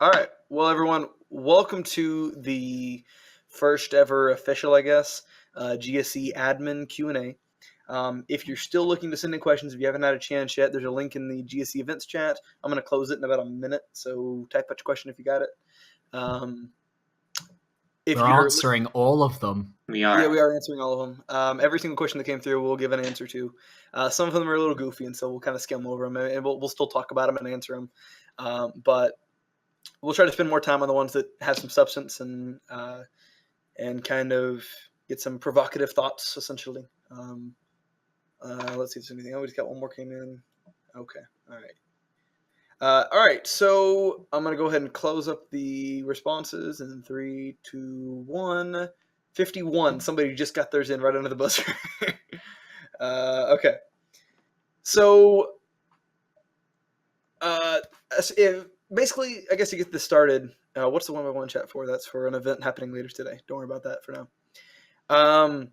All right. Well, everyone, welcome to the first ever official, I guess, GSE admin Q&A. If you're still looking to send in questions, if you haven't had a chance yet, there's a link in the GSE events chat. I'm going to close it in about a minute, so type out your question if you got it. We're answering all of them. We are. Yeah, we are answering all of them. Every single question that came through, we'll give an answer to. Some of them are a little goofy, and so we'll kind of skim over them, and we'll still talk about them and answer them. But we'll try to spend more time on the ones that have some substance and kind of get some provocative thoughts, essentially. Let's see if there's anything. Oh, we just got one more came in. Okay. All right. All right. So I'm going to go ahead and close up the responses in 3, 2, 1. 51. Somebody just got theirs in right under the buzzer. Okay. So basically, I guess to get this started, what's the 1x1 chat for? That's for an event happening later today. Don't worry about that for now.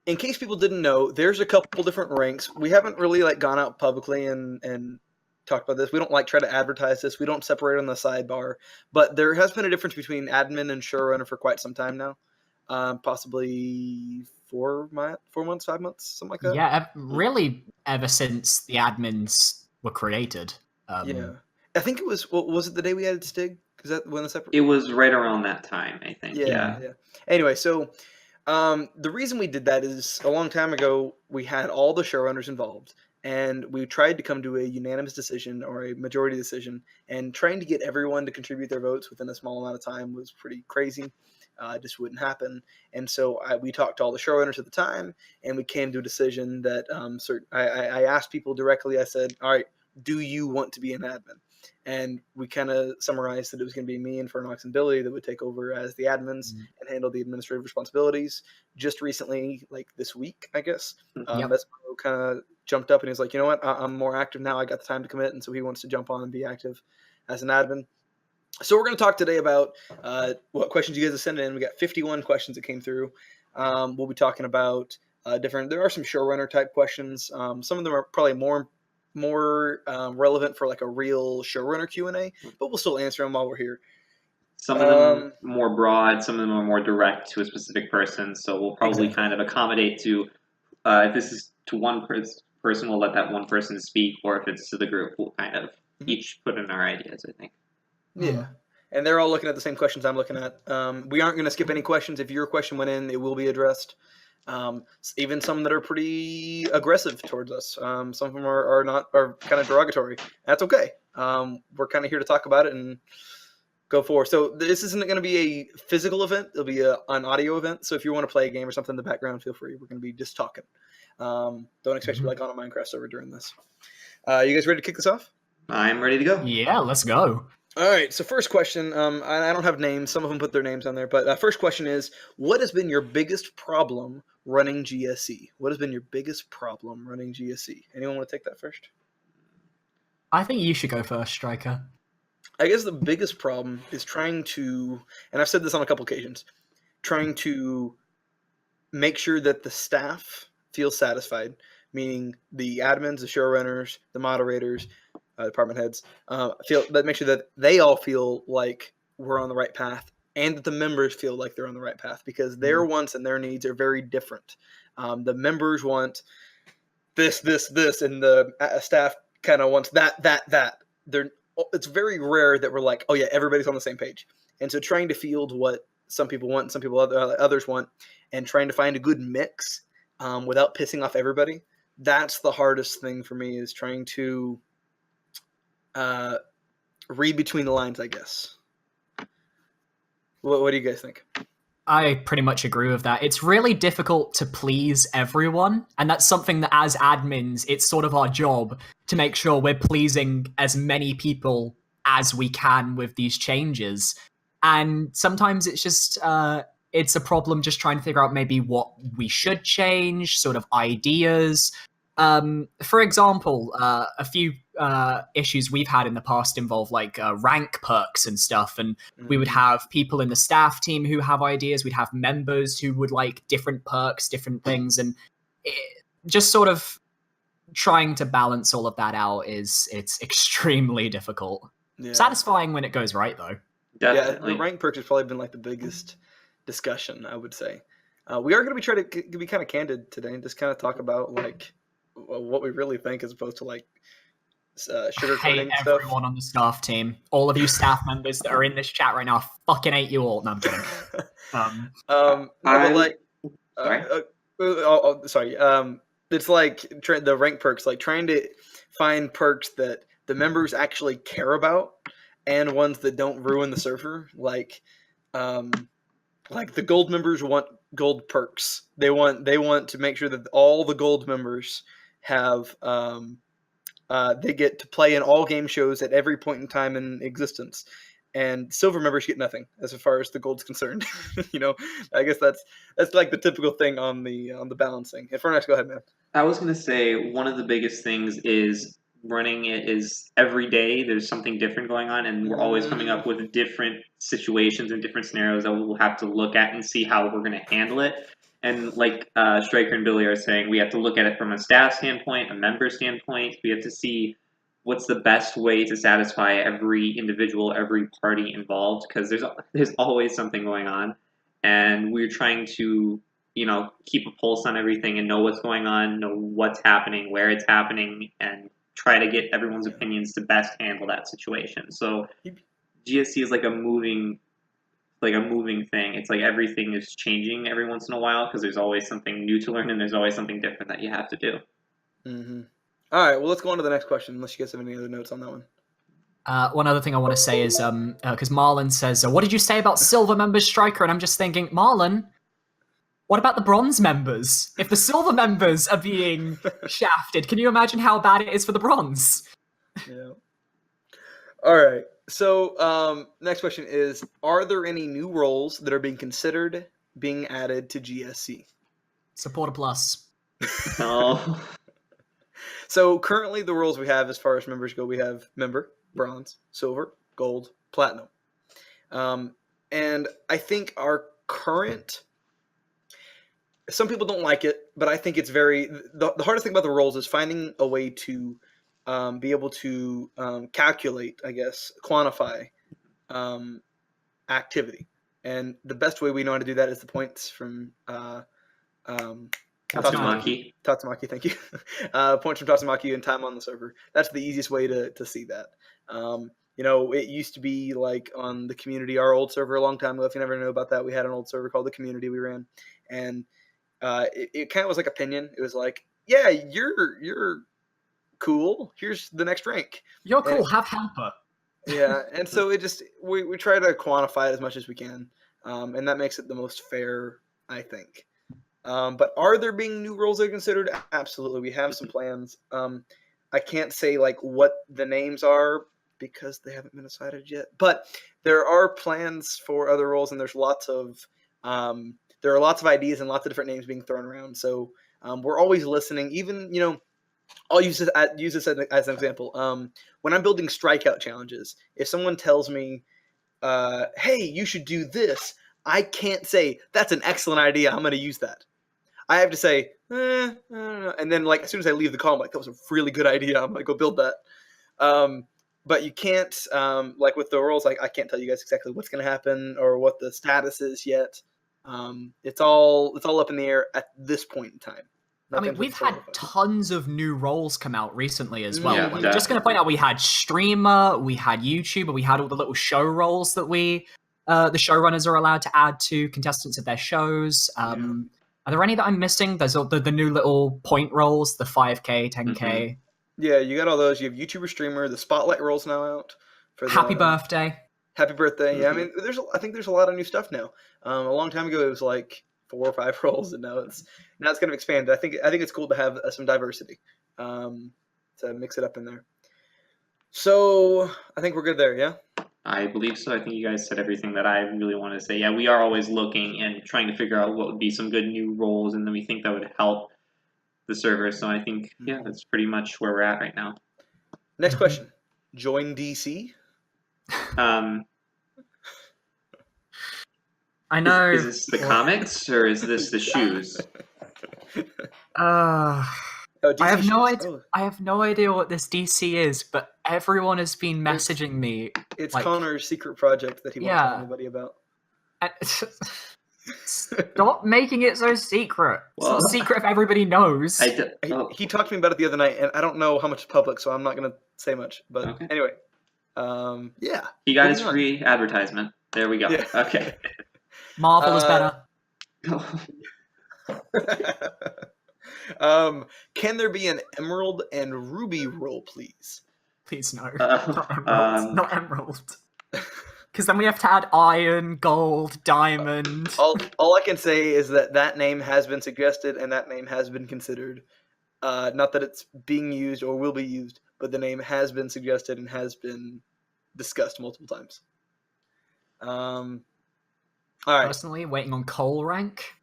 In case people didn't know, there's a couple different ranks. We haven't really gone out publicly and talked about this. We don't try to advertise this. We don't separate on the sidebar. But there has been a difference between admin and showrunner for quite some time now. Possibly 4 months, 5 months, something like that. Yeah, really ever since the admins were created. Yeah. I think it was it the day we added Stig? Is that when the separate? It was right around that time, I think. Yeah. Anyway, so the reason we did that is a long time ago we had all the showrunners involved, and we tried to come to a unanimous decision or a majority decision, and trying to get everyone to contribute their votes within a small amount of time was pretty crazy. It just wouldn't happen. And so we talked to all the showrunners at the time, and we came to a decision that I asked people directly. I said, all right, do you want to be an admin? And we kind of summarized that it was going to be me and Fernox and Billy that would take over as the admins and handle the administrative responsibilities. Just recently, this week, I guess, Espo kind of jumped up and he's like, you know what, I'm more active now. I got the time to commit, and so he wants to jump on and be active as an admin. So we're going to talk today about what questions you guys have sent in. We got 51 questions that came through. We'll be talking about there are some showrunner type questions. Some of them are probably more relevant for a real showrunner Q&A, but we'll still answer them while we're here. Some of them more broad, some of them are more direct to a specific person, so we'll probably kind of accommodate to, if this is to one person, we'll let that one person speak, or if it's to the group, we'll kind of each put in our ideas, I think. Yeah. And they're all looking at the same questions I'm looking at. We aren't going to skip any questions. If your question went in, it will be addressed. Even some that are pretty aggressive towards us. Some of them are kind of derogatory. That's okay. We're kind of here to talk about it and go forward. So this isn't going to be a physical event. It'll be an audio event. So if you want to play a game or something in the background, feel free. We're going to be just talking. Don't expect to be on a Minecraft server during this. You guys ready to kick this off? I'm ready to go. Yeah, let's go. All right, so first question, I don't have names. Some of them put their names on there. But first question is, what has been your biggest problem running GSE? What has been your biggest problem running GSE? Anyone want to take that first? I think you should go first, Striker. I guess the biggest problem is trying to, and I've said this on a couple occasions, trying to make sure that the staff feels satisfied, meaning the admins, the showrunners, the moderators, department heads, make sure that they all feel like we're on the right path, and that the members feel like they're on the right path, because their wants and their needs are very different. The members want this, and the staff kind of wants that. It's very rare that we're like, oh yeah, everybody's on the same page. And so trying to field what some people want and some people others want, and trying to find a good mix without pissing off everybody, that's the hardest thing for me, is trying to read between the lines, I guess. What do you guys think? I pretty much agree with that. It's really difficult to please everyone, and that's something that as admins, it's sort of our job to make sure we're pleasing as many people as we can with these changes. And sometimes it's just it's a problem just trying to figure out maybe what we should change, sort of ideas. For example, a few issues we've had in the past involve rank perks and stuff, and we would have people in the staff team who have ideas. We'd have members who would like different perks, different things, and just sort of trying to balance all of that out it's extremely difficult. Yeah. Satisfying when it goes right, though. Definitely. Yeah, the rank perks has probably been like the biggest discussion, I would say. We are going to be trying to be kind of candid today and just kind of talk about like what we really think as opposed to like I sugarcoating hate stuff. everyone on the staff team. All of you staff members that are in this chat right now, I fucking hate you all. No, I'm kidding. No, but like, sorry. sorry. It's like the rank perks, like trying to find perks that the members actually care about, and ones that don't ruin the server. Like the gold members want gold perks. They want to make sure that all the gold members have they get to play in all game shows at every point in time in existence. And silver members get nothing as far as the gold's concerned. I guess that's like the typical thing on the balancing. If Fernex, go ahead, man. I was going to say one of the biggest things is running it is every day there's something different going on, and we're always coming up with different situations and different scenarios that we'll have to look at and see how we're going to handle it. And like Striker and Billy are saying, we have to look at it from a staff standpoint, a member standpoint. We have to see what's the best way to satisfy every individual, every party involved, because there's always something going on, and we're trying to keep a pulse on everything and know what's going on, know what's happening, where it's happening, and try to get everyone's opinions to best handle that situation. So GSC is like a moving thing. It's like everything is changing every once in a while because there's always something new to learn and there's always something different that you have to do. Mm-hmm. All right, well, let's go on to the next question, unless you guys have any other notes on that one. One other thing I want to say is, because Marlon says, what did you say about silver members, Striker? And I'm just thinking, Marlon, what about the bronze members? If the silver members are being shafted, can you imagine how bad it is for the bronze? Yeah. All right. So, next question is, are there any new roles that are being considered being added to GSC? Supporter plus. Oh. So currently the roles we have as far as members go, we have member, bronze, silver, gold, platinum. And I think our current, some people don't like it, but I think it's the hardest thing about the roles is finding a way to be able to calculate, I guess, quantify activity. And the best way we know how to do that is the points from Tatsumaki, thank you. Points from Tatsumaki and time on the server. That's the easiest way to see that. It used to be like on the community, our old server a long time ago. If you never know about that, we had an old server called the community we ran. And it kind of was like opinion. It was like, yeah, you're cool. Here's the next rank. You're cool. Have helper. Yeah, and so it just we try to quantify it as much as we can, and that makes it the most fair, I think. But are there being new roles that are considered? Absolutely, we have some plans. I can't say like what the names are because they haven't been decided yet. But there are plans for other roles, and there's lots of there are lots of ideas and lots of different names being thrown around. So we're always listening. Even I'll use this as an example. When I'm building strikeout challenges, if someone tells me, "Hey, you should do this," I can't say that's an excellent idea. I'm going to use that. I have to say, I don't know. And then like as soon as I leave the call, I'm like, that was a really good idea. I'm going to go build that. But you can't like with the roles, like I can't tell you guys exactly what's going to happen or what the status is yet. It's all up in the air at this point in time. I mean, we've had tons of new roles come out recently as well. Yeah, just going to point out, we had streamer, we had YouTuber, we had all the little show roles that the showrunners are allowed to add to contestants of their shows. Are there any that I'm missing? There's the new little point roles, the 5K, 10K. Mm-hmm. Yeah, you got all those. You have YouTuber, streamer, the spotlight roles now out. Happy birthday. Happy birthday. Mm-hmm. Yeah, I mean, I think there's a lot of new stuff now. A long time ago, it was like 4 or 5 roles, and now it's kind of expanded. I think it's cool to have some diversity, to mix it up in there. So I think we're good there. Yeah. I believe so. I think you guys said everything that I really wanted to say. Yeah, we are always looking and trying to figure out what would be some good new roles, and then we think that would help the server. So I think, yeah, that's pretty much where we're at right now. Next question. Join DC? I know. Is this the comics or is this the shoes? Oh, DC I have no shoes. idea. Oh, I have no idea what this DC is, but everyone has been messaging me. it's like, Connor's secret project that he won't tell yeah. anybody about. Stop making it so secret. It's Well, not secret if everybody knows. He talked to me about it the other night, and I don't know how much is public, so I'm not going to say much. But Okay. anyway, yeah. He got his moving on. free advertisement. There we go. Yeah. Okay. Marvel is better. Can there be an emerald and ruby roll, please? Please no. Not emerald. Because then we have to add iron, gold, diamond. All I can say is that name has been suggested and that name has been considered. Not that it's being used or will be used, but the name has been suggested and has been discussed multiple times. All right. Personally, waiting on coal rank.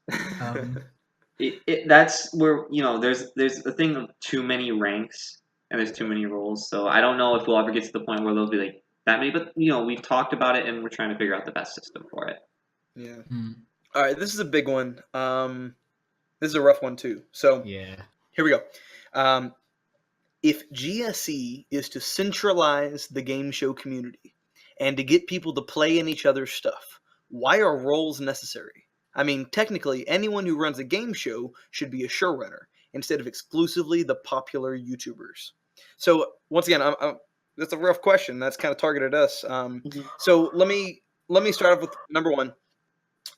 That's where there's a thing of too many ranks and there's too many roles. So I don't know if we'll ever get to the point where they'll be like that many. But we've talked about it and we're trying to figure out the best system for it. Yeah. All right. This is a big one. This is a rough one too. So yeah. Here we go. If GSE is to centralize the game show community and to get people to play in each other's stuff, why are roles necessary? I mean, technically, anyone who runs a game show should be a showrunner instead of exclusively the popular YouTubers. So, once again, that's a rough question. That's kind of targeted us. So let me start off with number one.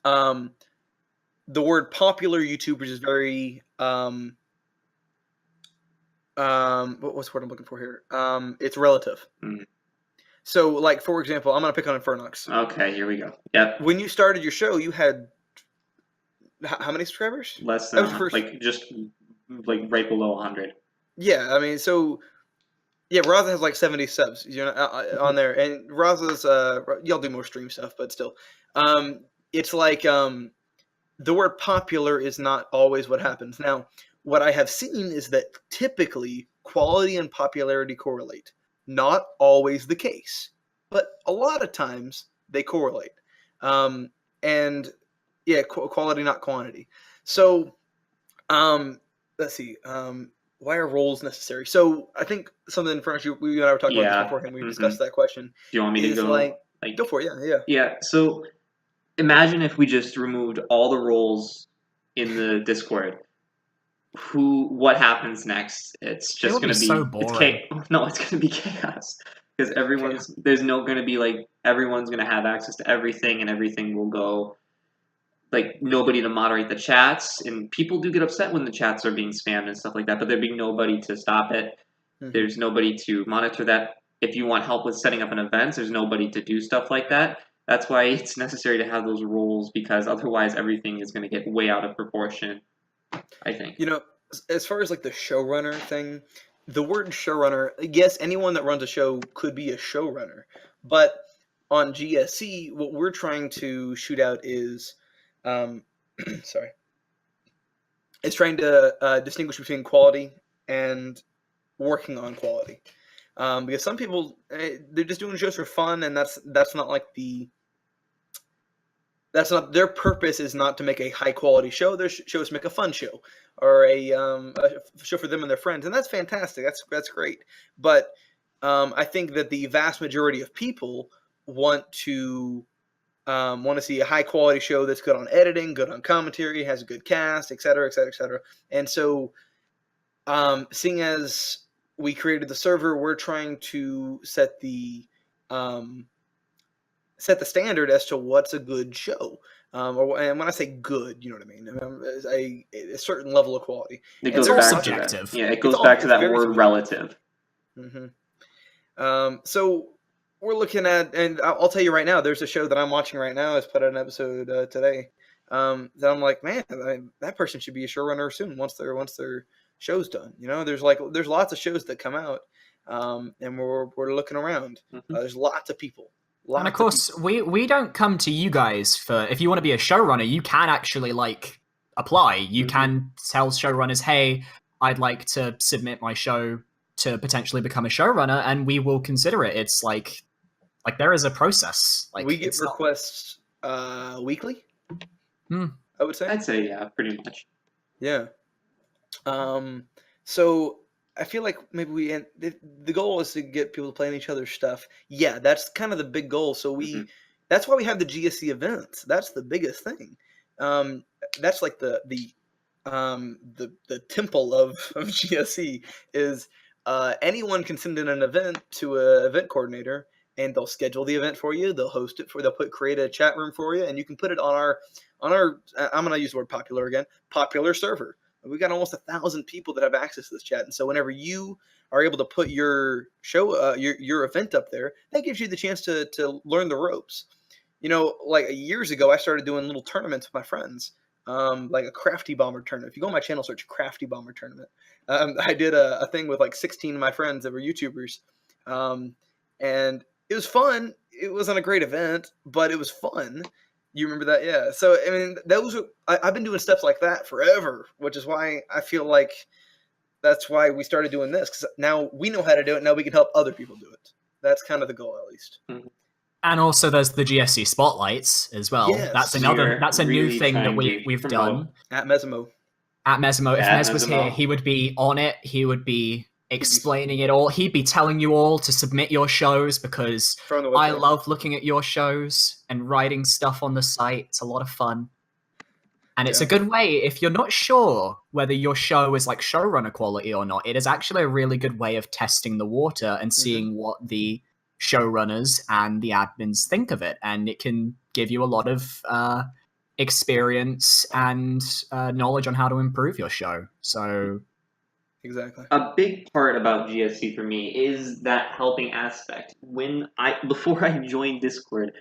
The word popular YouTubers is very what's the word I'm looking for here? It's relative. Mm. So, like, for example, I'm going to pick on Infernox. Okay, here we go. Yep. When you started your show, you had how many subscribers? Less than, just right below 100. Yeah, I mean, so, yeah, Raza has like 70 subs on there. And Raza's, y'all do more stream stuff, but still. It's like, the word popular is not always what happens. Now, what I have seen is that typically quality and popularity correlate. Not always the case, but a lot of times they correlate. And yeah, quality, not quantity. So, let's see. Why are roles necessary? So I think something in front of you, we and I were talking about this beforehand. We discussed that question. Do you want me to go? Go for it. Yeah. Yeah. So imagine if we just removed all the roles in the Discord. What happens next? It's just going to be so boring. It's going to be chaos because there's no going to be everyone's going to have access to everything and everything will go nobody to moderate the chats, and people do get upset when the chats are being spammed and stuff like that, but there'd be nobody to stop it. Mm-hmm. There's nobody to monitor that. If you want help with setting up an event, there's nobody to do stuff like that. That's why it's necessary to have those roles, because otherwise everything is going to get way out of proportion, I think. As far as the showrunner thing, the word showrunner, yes, anyone that runs a show could be a showrunner, but on GSC, what we're trying to shoot out is it's trying to distinguish between quality and working on quality. Because some people, they're just doing shows for fun, and that's not that's not their purpose. Is not to make a high quality show. Their show is to make a fun show or a show for them and their friends, and that's fantastic. That's great. But I think that the vast majority of people want to see a high quality show that's good on editing, good on commentary, has a good cast, et cetera, et cetera, et cetera. And so, seeing as we created the server, we're trying to set the standard as to what's a good show. And when I say good, you know what I mean? A certain level of quality. It's all subjective. Yeah, it goes back to that word relative. Mm-hmm. So we're looking at, and I'll tell you right now, there's a show that I'm watching right now. It's put out an episode today. That I'm like, man, that person should be a showrunner soon once their show's done. There's lots of shows that come out, and we're looking around. Mm-hmm. There's lots of people. And of course, we don't come to you guys for, if you want to be a showrunner, you can actually apply. You can tell showrunners, hey, I'd like to submit my show to potentially become a showrunner, and we will consider it. It's like there is a process. We get requests weekly. I would say. I'd say, yeah, pretty much. Yeah. So I feel like maybe the goal is to get people to play in each other's stuff. Yeah, that's kind of the big goal. So that's why we have the GSC events. That's the biggest thing. Um, that's like the temple of GSC is anyone can send in an event to an event coordinator, and they'll schedule the event for you. They'll host it they'll create a chat room for you, and you can put it on our I'm going to use the word popular again, popular server. We've got almost 1,000 people that have access to this chat, and so whenever you are able to put your show, your event up there, that gives you the chance to learn the ropes. Like years ago, I started doing little tournaments with my friends, like a Crafty Bomber tournament. If you go on my channel, search Crafty Bomber tournament. I did a thing with like 16 of my friends that were YouTubers, and it was fun. It wasn't a great event, but it was fun. You remember that? Yeah. So, I mean, I've been doing stuff like that forever, which is why I feel like that's why we started doing this, because now we know how to do it. Now we can help other people do it. That's kind of the goal, at least. And also there's the GSC spotlights as well. Yes. That's a new thing that we've done. At Mesmo. If Mez was here, he would be on it. He would be explaining it all. He'd be telling you all to submit your shows, because I love looking at your shows and writing stuff on the site. It's a lot of fun. And it's a good way, if you're not sure whether your show is like showrunner quality or not, it is actually a really good way of testing the water and seeing what the showrunners and the admins think of it. And it can give you a lot of experience and knowledge on how to improve your show. So exactly, a big part about GSC for me is that helping aspect. Before I joined Discord,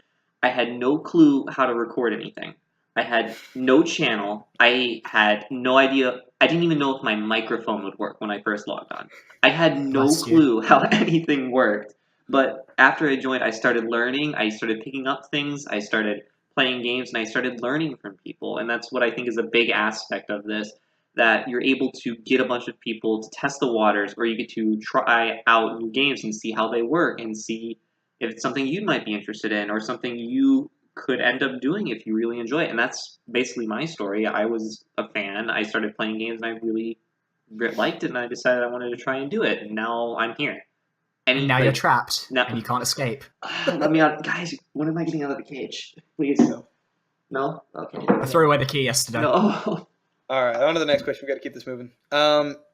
I had no clue how to record anything. I had no channel. I had no idea. I didn't even know if my microphone would work when I first logged on. I had no clue how anything worked. But after I joined, I started learning. I started picking up things. I started playing games, and I started learning from people. And that's what I think is a big aspect of this, that you're able to get a bunch of people to test the waters, or you get to try out new games and see how they work and see if it's something you might be interested in or something you could end up doing if you really enjoy it. And that's basically my story. I was a fan. I started playing games, and I really liked it, and I decided I wanted to try and do it. And now I'm here. And now you're trapped, and you can't escape. Let me out. Guys, when am I getting out of the cage? Please. No? Okay. I threw away the key yesterday. No. All right, on to the next question. We've got to keep this moving.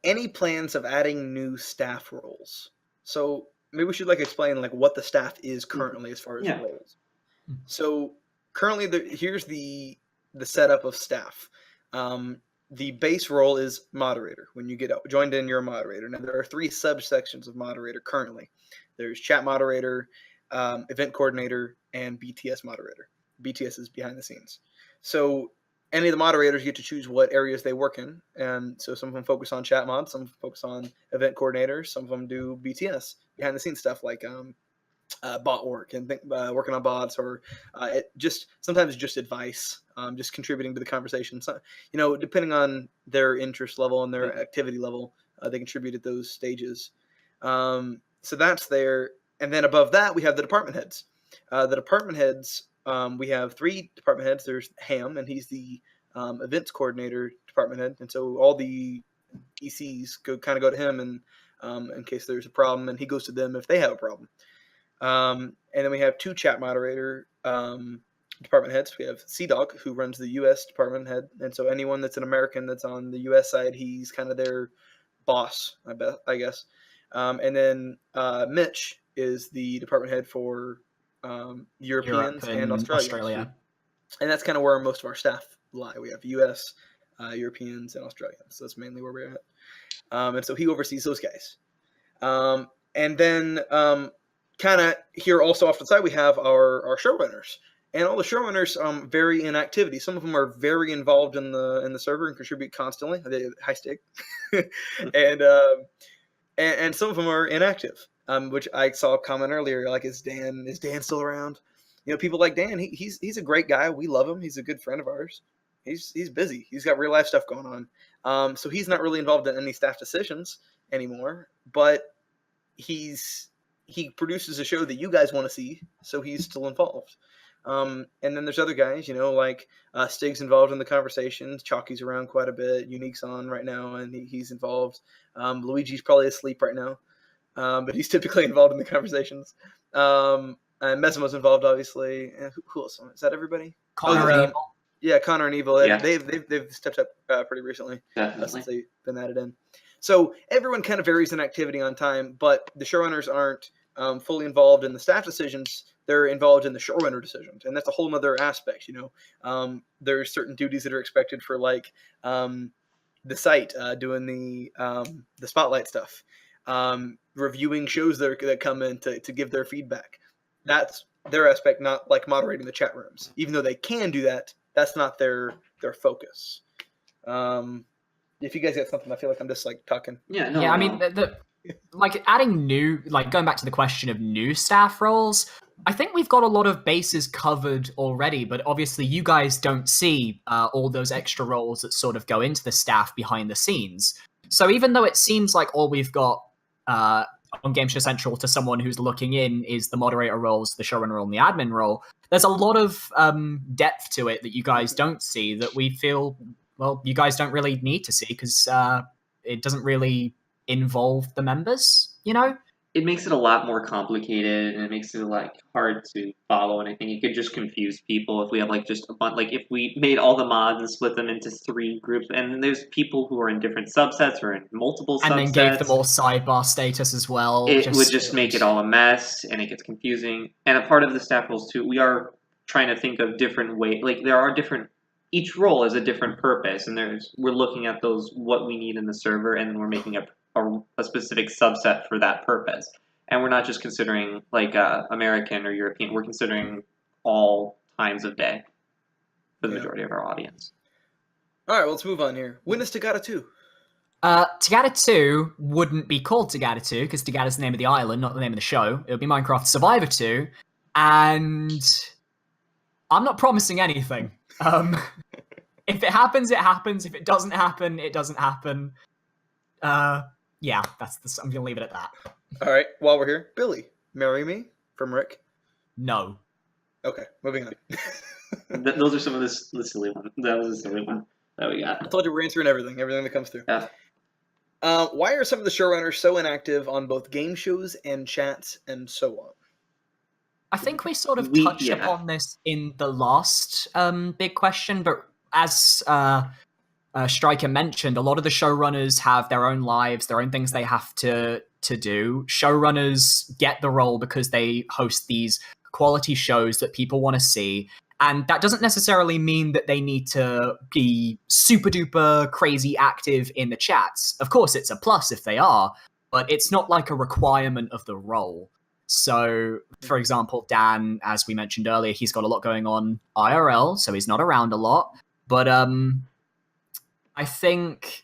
Any plans of adding new staff roles? So maybe we should explain what the staff is currently as far as roles. So currently, here's the setup of staff. The base role is moderator. When you get joined in, you're a moderator. Now, there are 3 subsections of moderator currently. There's chat moderator, event coordinator, and BTS moderator. BTS is behind the scenes. So any of the moderators get to choose what areas they work in. And so some of them focus on chat mod, some focus on event coordinators, some of them do BTS, behind the scenes stuff like bot work and working on bots, or sometimes just advice, just contributing to the conversation. So, depending on their interest level and their activity level, they contribute at those stages. So that's there. And then above that, we have the department heads. The department heads, we have 3 department heads. There's Ham, and he's the events coordinator department head. And so all the ECs go to him and in case there's a problem, and he goes to them if they have a problem. And then we have 2 chat moderator department heads. We have Sea-Dog, who runs the U.S. department head. And so anyone that's an American that's on the U.S. side, he's kind of their boss, I guess. And then Mitch is the department head for Europeans and Australia. And that's kind of where most of our staff lie. We have U.S., Europeans, and Australians. So that's mainly where we're at. And so he oversees those guys. And then kind of here also off to the side, we have our showrunners. And all the showrunners vary in activity. Some of them are very involved in the server and contribute constantly. Hi, Stig. and some of them are inactive, which I saw a comment earlier, is Dan still around? People like Dan, he's a great guy. We love him. He's a good friend of ours. He's busy. He's got real life stuff going on. So he's not really involved in any staff decisions anymore, but he produces a show that you guys want to see, so he's still involved. And then there's other guys, like Stig's involved in the conversations. Chalky's around quite a bit. Unique's on right now, and he's involved. Luigi's probably asleep right now, but he's typically involved in the conversations. And Mesimo's involved, obviously. And who else? Is that everybody? Connor and Evil. Yeah, Connor and Evil. Yeah. They've stepped up pretty recently since Definitely. they've been added in. So everyone kind of varies in activity on time, but the showrunners aren't fully involved in the staff decisions. They're involved in the showrunner decisions, and that's a whole other aspect. There's certain duties that are expected for like the site, doing the spotlight stuff, reviewing shows that come in to give their feedback. That's their aspect, not like moderating the chat rooms. Even though they can do that, that's not their focus. If you guys got something, I feel like I'm just like talking. Yeah, no. Yeah, I mean, like adding new, like going back to the question of new staff roles, I think we've got a lot of bases covered already, but obviously you guys don't see all those extra roles that sort of go into the staff behind the scenes. So even though it seems like all we've got on Game Show Central to someone who's looking in is the moderator roles, the showrunner role, and the admin role, there's a lot of depth to it that you guys don't see that we feel, well, you guys don't really need to see because it doesn't really involve the members, It makes it a lot more complicated, and it makes it like hard to follow. And I think it could just confuse people if we have like just a bunch. Like if we made all the mods and split them into 3 groups, and then there's people who are in different subsets or in multiple subsets, and then gave them all sidebar status as well. It would just make it all a mess, and it gets confusing. And a part of the staff roles too, we are trying to think of different ways. Like there are different. Each role has a different purpose, and we're looking at those what we need in the server, and then we're making a specific subset for that purpose. And we're not just considering like American or European. We're considering all times of day for the majority of our audience. All right, well, let's move on here. When is Tagada 2? Tagada 2 wouldn't be called Tagada 2 because Tagada's the name of the island, not the name of the show. It would be Minecraft Survivor 2, and I'm not promising anything. If it happens, it happens. If it doesn't happen, it doesn't happen. Yeah, I'm gonna leave it at that. All right, while we're here, Billy, marry me from Rick. No. Okay, moving on. Those are some of the silly ones. That was a silly one that we got. I told you we're answering everything that comes through. Yeah. Why are some of the showrunners so inactive on both game shows and chats and so on? I think we sort of touched upon this in the last big question, but as Stryker mentioned, a lot of the showrunners have their own lives, their own things they have to do. Showrunners get the role because they host these quality shows that people want to see. And that doesn't necessarily mean that they need to be super duper crazy active in the chats. Of course, it's a plus if they are, but it's not like a requirement of the role. So, for example, Dan, as we mentioned earlier, he's got a lot going on IRL, so he's not around a lot. But I think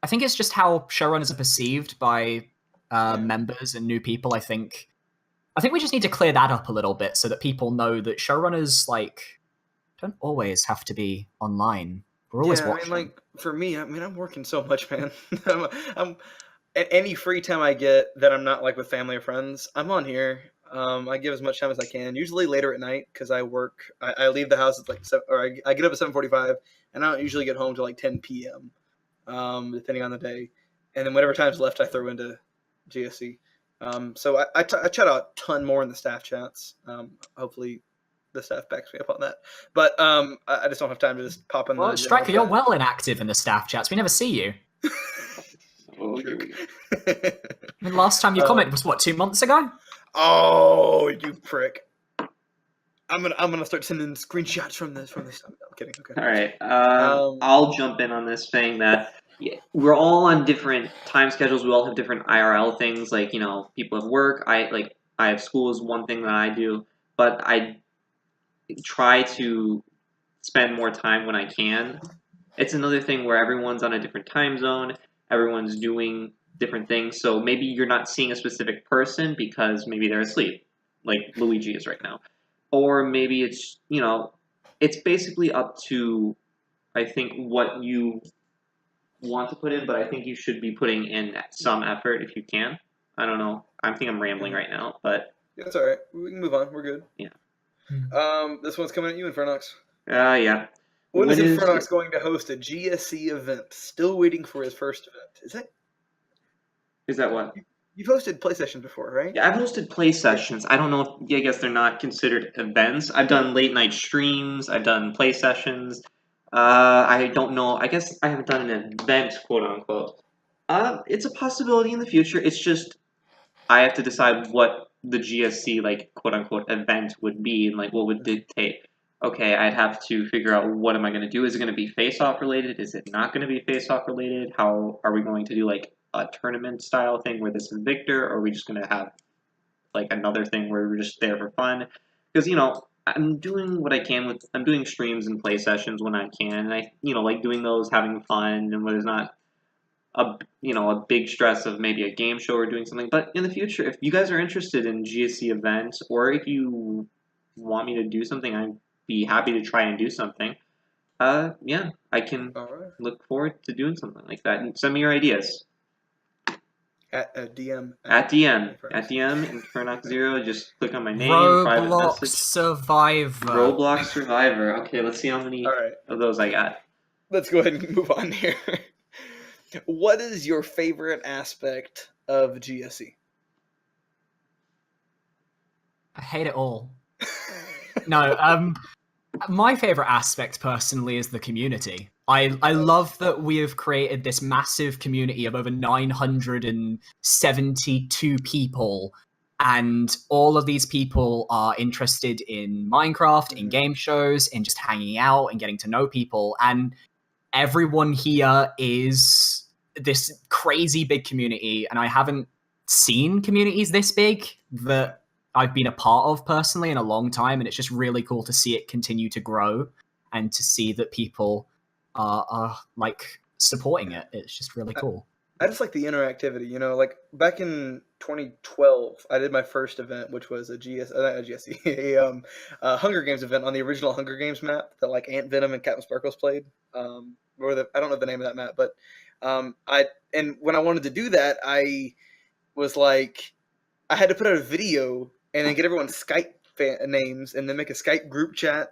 it's just how showrunners are perceived by members and new people. I think we just need to clear that up a little bit so that people know that showrunners don't always have to be online. We're always watching. For me, I'm working so much, man. I'm at any free time I get that I'm not with family or friends, I'm on here. I give as much time as I can, usually later at night because I work. I leave the house at I get up at 7:45, and I don't usually get home till 10 p.m. Depending on the day, and then whatever time's left, I throw into GSC. So I chat a ton more in the staff chats. Hopefully, the staff backs me up on that. But I just don't have time to just pop in. Well, Stryker, you're well inactive in the staff chats. We never see you. The last time you commented was 2 months ago? Oh, you prick! I'm gonna start sending screenshots from this. No, I'm kidding. Okay. All right. I'll jump in on this saying that we're all on different time schedules. We all have different IRL things. People have work. I have school is one thing that I do, but I try to spend more time when I can. It's another thing where everyone's on a different time zone. Everyone's doing different things. So maybe you're not seeing a specific person because maybe they're asleep, like Luigi is right now. Or maybe it's, it's basically up to, I think, what you want to put in, but I think you should be putting in some effort if you can. I don't know. I think I'm rambling right now, but... That's all right. We can move on. We're good. Yeah. This one's coming at you, Infernox. Yeah. When is Infernox going to host a GSC event? Still waiting for his first event. Is that what? You've hosted play sessions before, right? Yeah, I've hosted play sessions. I don't know if, I guess they're not considered events. I've done late night streams. I've done play sessions. I don't know. I guess I haven't done an event, quote unquote. It's a possibility in the future. It's just I have to decide what the GSC, like, quote unquote event would be and like what would dictate. Okay, I'd have to figure out what am I going to do. Is it going to be face-off related? Is it not going to be face-off related? How are we going to do like a tournament style thing where this is victor, or are we just going to have like another thing where we're just there for fun? Because I'm doing what I can with. I'm doing streams and play sessions when I can, and I like doing those, having fun, and where there's not a big stress of maybe a game show or doing something. But in the future, if you guys are interested in GSC events, or if you want me to do something, I'd be happy to try and do something. Yeah, I can look forward to doing something like that. And send me your ideas. At DM. At DM. Infernox 0. Just click on my name. Roblox Survivor. Roblox Survivor. Okay, let's see how many of those I got. Let's go ahead and move on here. What is your favorite aspect of GSC? I hate it all. No, my favorite aspect personally is the community. I love that we have created this massive community of over 972 people, and all of these people are interested in Minecraft, in game shows, in just hanging out and getting to know people, and everyone here is this crazy big community, and I haven't seen communities this big that I've been a part of personally in a long time, and it's just really cool to see it continue to grow and to see that people are like supporting it. It's just really cool. I just like the interactivity, like back in 2012, I did my first event, which was a Hunger Games event on the original Hunger Games map that like Ant Venom and Captain Sparkles played. I don't know the name of that map, but when I wanted to do that, I was like, I had to put out a video and then get everyone's Skype names and then make a Skype group chat,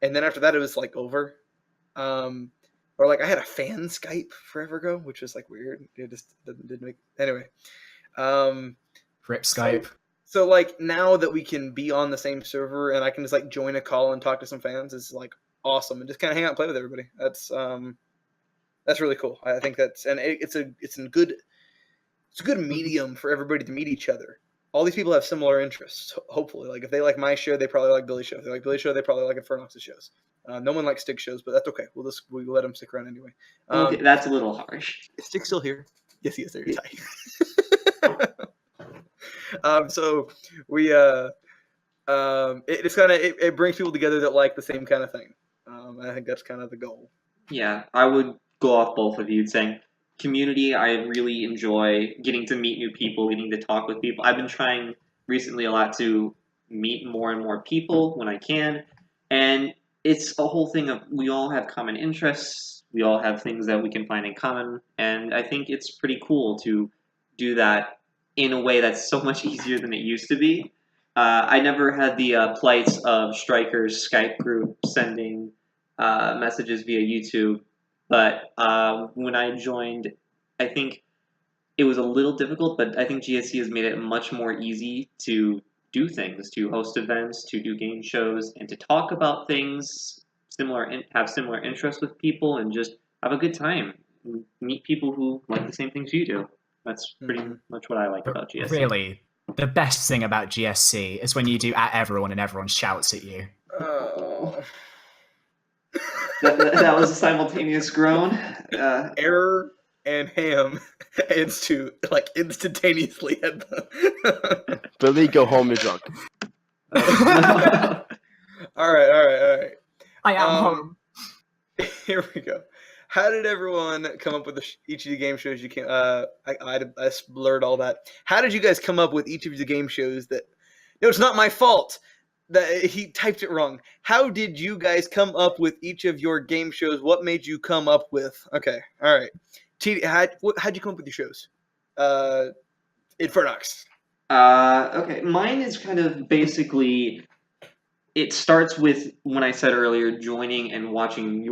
and then after that it was like over. Or like I had a fan Skype forever ago, which was like weird. It just didn't make anyway. Rip Skype. So like now that we can be on the same server and I can just like join a call and talk to some fans is like awesome, and just kind of hang out and play with everybody. That's really cool. I think it's a good medium for everybody to meet each other. All these people have similar interests. Hopefully, like if they like my show, they probably like Billy's show. If they like Billy's show, they probably like Infernox's shows. No one likes Stig shows, but that's okay. We'll let him stick around anyway. Okay, that's a little harsh. Is Stig still here? Yes, he is. There, he's tight. So we it brings people together that like the same kind of thing. I think that's kind of the goal. Yeah, I would go off both of you saying community. I really enjoy getting to meet new people, getting to talk with people. I've been trying recently a lot to meet more and more people when I can, and it's a whole thing of we all have common interests. We all have things that we can find in common, and I think it's pretty cool to do that in a way that's so much easier than it used to be. I never had the plights of Striker's Skype group sending messages via YouTube, but when I joined, I think it was a little difficult, but I think GSC has made it much more easy to do things, to host events, to do game shows, and to talk about things have similar interests with people, and just have a good time. Meet people who like the same things you do. That's pretty much what I like about GSC. Really, the best thing about GSC is when you do at everyone and everyone shouts at you. Oh. that was a simultaneous groan. Error and ham instantaneously at the Billy, go home, you're drunk. All right. I am home. Here we go. How did everyone come up with each of the game shows you can? I blurred all that. How did you guys come up with each of the game shows that? No, it's not my fault. That he typed it wrong. How did you guys come up with each of your game shows? What made you come up with? Okay, all right. How'd you come up with your shows? Infernox. Okay, mine is kind of basically it starts with when I said earlier, joining and watching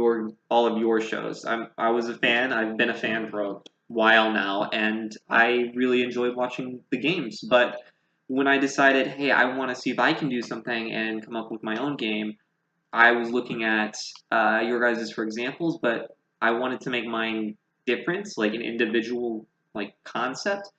all of your shows. I was a fan. I've been a fan for a while now, and I really enjoyed watching the games. But when I decided, hey, I want to see if I can do something and come up with my own game, I was looking at your guys' for examples, but I wanted to make mine different, like an individual like concept.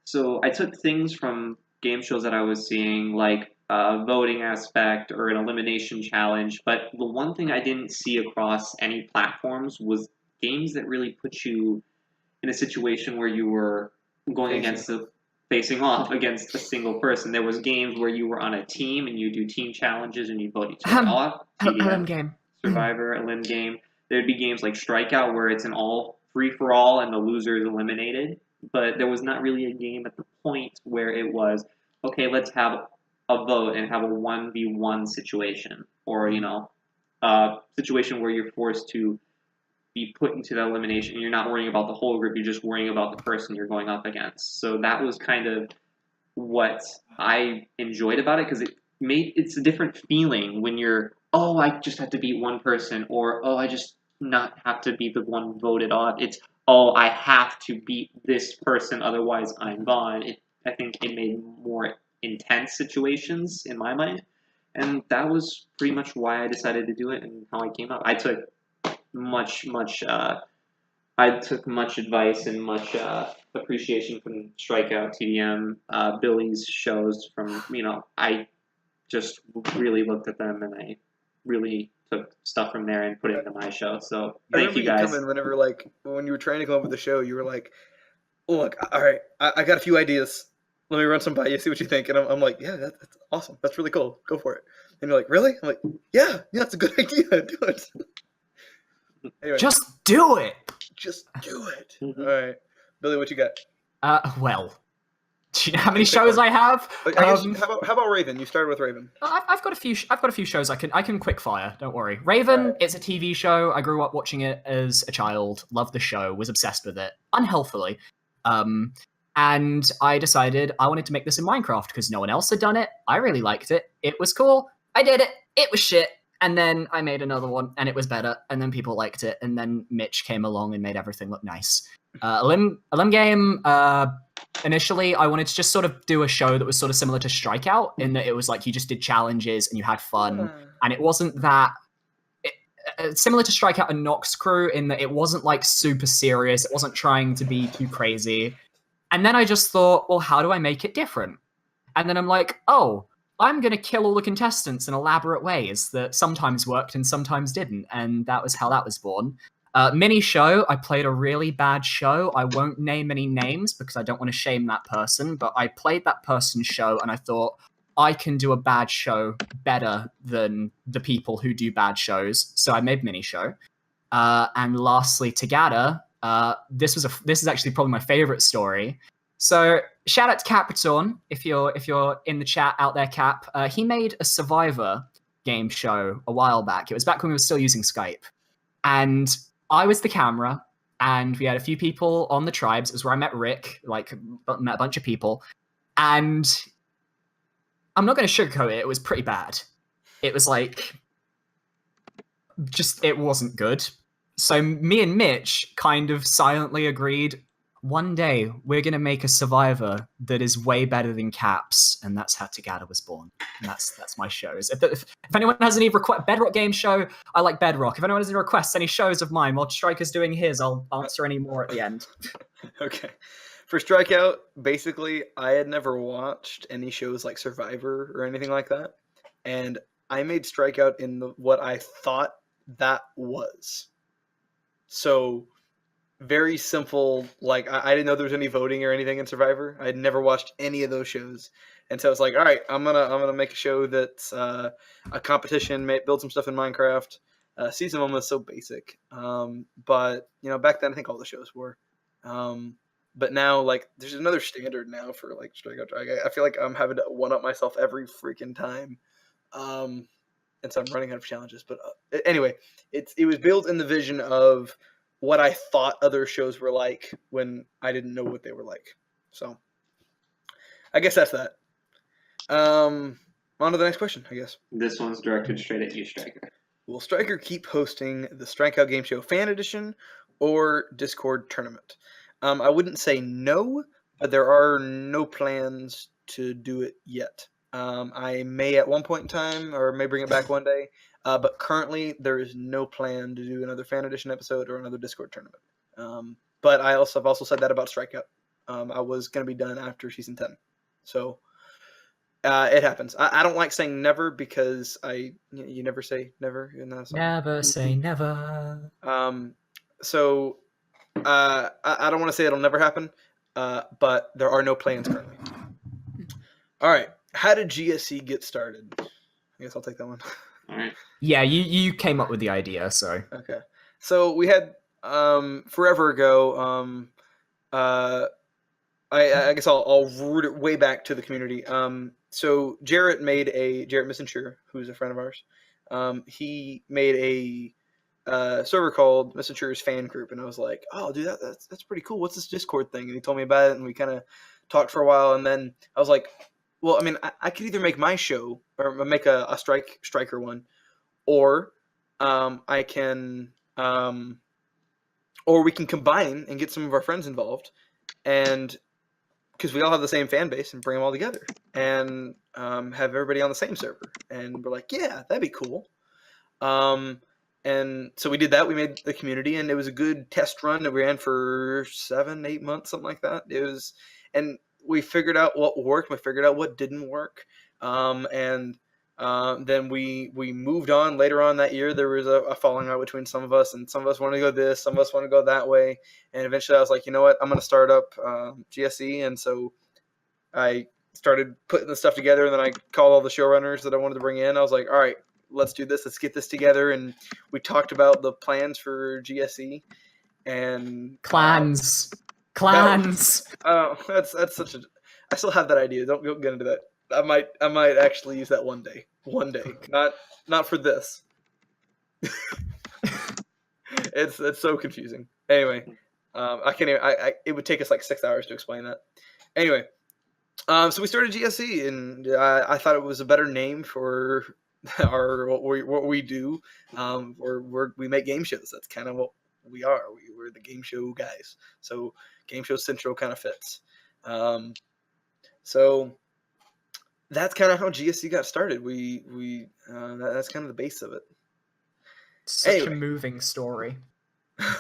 So I took things from game shows that I was seeing, like a voting aspect or an elimination challenge, but the one thing I didn't see across any platforms was games that really put you in a situation where you were going facing off against a single person. There was games where you were on a team and you do team challenges and you vote each other off. LM game. Survivor, a limb game. There'd be games like Strikeout where it's an all free for all and the loser is eliminated. But there was not really a game at the point where it was, okay, let's have a vote and have a 1v1 situation. Or, a situation where you're forced to be put into that elimination and you're not worrying about the whole group, you're just worrying about the person you're going up against. So that was kind of what I enjoyed about it, because it's a different feeling when you're, oh, I just have to beat one person, or oh, I just not have to be the one voted off. It's, oh, I have to beat this person, otherwise I'm gone. I think it made more intense situations in my mind, and that was pretty much why I decided to do it and how I came up. I took much advice and much appreciation from Strikeout, TDM, Billy's shows. I just really looked at them and I really took stuff from there and put it into my show. So thank you guys. Come in whenever, when you were trying to come up with the show, you were like, look, all right, I got a few ideas. Let me run some by you, see what you think. And I'm like, yeah, that's awesome. That's really cool. Go for it. And you're like, really? I'm like, yeah, that's a good idea. Do it. Anyway, just do it. Just do it. All right, Billy, what you got? Well, do you know how many shows I have? How about Raven? You started with Raven. I've got a few shows I can quick fire. Don't worry. Raven, Right. It's a TV show. I grew up watching it as a child. Loved the show. Was obsessed with it unhealthily. And I decided I wanted to make this in Minecraft because no one else had done it. I really liked it. It was cool. I did it. It was shit. And then I made another one, and it was better. And then people liked it. And then Mitch came along and made everything look nice. A limb game. Initially, I wanted to just sort of do a show that was sort of similar to Strikeout, in that it was like you just did challenges and you had fun, and it wasn't that similar to Strikeout and Nox Crew in that it wasn't like super serious. It wasn't trying to be too crazy. And then I just thought, well, how do I make it different? And then I'm like, oh, I'm going to kill all the contestants in elaborate ways that sometimes worked and sometimes didn't. And that was how that was born. Mini show, I played a really bad show. I won't name any names because I don't want to shame that person, but I played that person's show and I thought, I can do a bad show better than the people who do bad shows. So I made mini show. And lastly, Tagada, this is actually probably my favorite story. So shout out to Capritorne, if you're in the chat out there, Cap. He made a Survivor game show a while back. It was back when we were still using Skype. And I was the camera, and we had a few people on the tribes. It was where I met Rick, met a bunch of people. And I'm not going to sugarcoat it. It was pretty bad. It was it wasn't good. So me and Mitch kind of silently agreed, one day we're going to make a Survivor that is way better than Caps, and that's how Tagada was born. And that's my shows. If anyone has any Bedrock game show, I like Bedrock. If anyone has any requests, any shows of mine while Striker's doing his, I'll answer any more at the end. Okay. For Strikeout, basically, I had never watched any shows like Survivor or anything like that, and I made Strikeout in what I thought that was. So, very simple. I didn't know there was any voting or anything in Survivor. I had never watched any of those shows, and so I was like, all right, I'm gonna make a show that's a competition, build some stuff in Minecraft. Season 1 was so basic, but back then I think all the shows were. But now, there's another standard now for Strikeout. I feel like I'm having to one up myself every freaking time, and so I'm running out of challenges. But anyway, it was built in the vision of what I thought other shows were like when I didn't know what they were like. So I guess that's that. On to the next question, I guess. This one's directed straight at you, Striker. Will Striker keep hosting the Strikeout Game Show Fan Edition or Discord tournament? I wouldn't say no, but there are no plans to do it yet. I may at one point in time, or may bring it back one day, but currently there is no plan to do another Fan Edition episode or another Discord tournament. But I've also said that about Strikeout. I was going to be done after season 10. So it happens. I don't like saying never because you never say never in that song. Never say never. So I don't want to say it'll never happen, but there are no plans currently. All right. How did GSC get started? I guess I'll take that one. All right. Yeah, you came up with the idea, so. Okay. So we had forever ago. I guess I'll root it way back to the community. So Jarrett Missenture, who's a friend of ours. He made a server called Missenture's Fan Group, and I was like, "Oh, dude, that's pretty cool. What's this Discord thing?" And he told me about it, and we kind of talked for a while, and then I was like, "Well, I mean, I could either make my show or make a striker one, or I can, or we can combine and get some of our friends involved, and." Because we all have the same fan base and bring them all together and have everybody on the same server. And we're like, yeah, that'd be cool. And so we did that. We made the community, and it was a good test run that we ran for 7-8 months, something like that. And we figured out what worked. We figured out what didn't work. And then we moved on. Later on that year, there was a falling out between some of us, and some of us wanted to go this, some of us want to go that way. And eventually I was like, you know what, I'm going to start up GSE. And so I started putting the stuff together, and then I called all the showrunners that I wanted to bring in. I was like, all right, let's do this. Let's get this together. And we talked about the plans for GSE. And Clans. Oh, that's such a... I still have that idea. Don't get into that. I might actually use that one day. Not for this. It's so confusing. Anyway, I can't even. It would take us like 6 hours to explain that. Anyway, so we started GSE, and I thought it was a better name for what we do. We make game shows. That's kind of what we are. We're the game show guys. So Game Show Central kind of fits. So. That's kind of how GSC got started. That's kind of the base of it. Such a moving story. I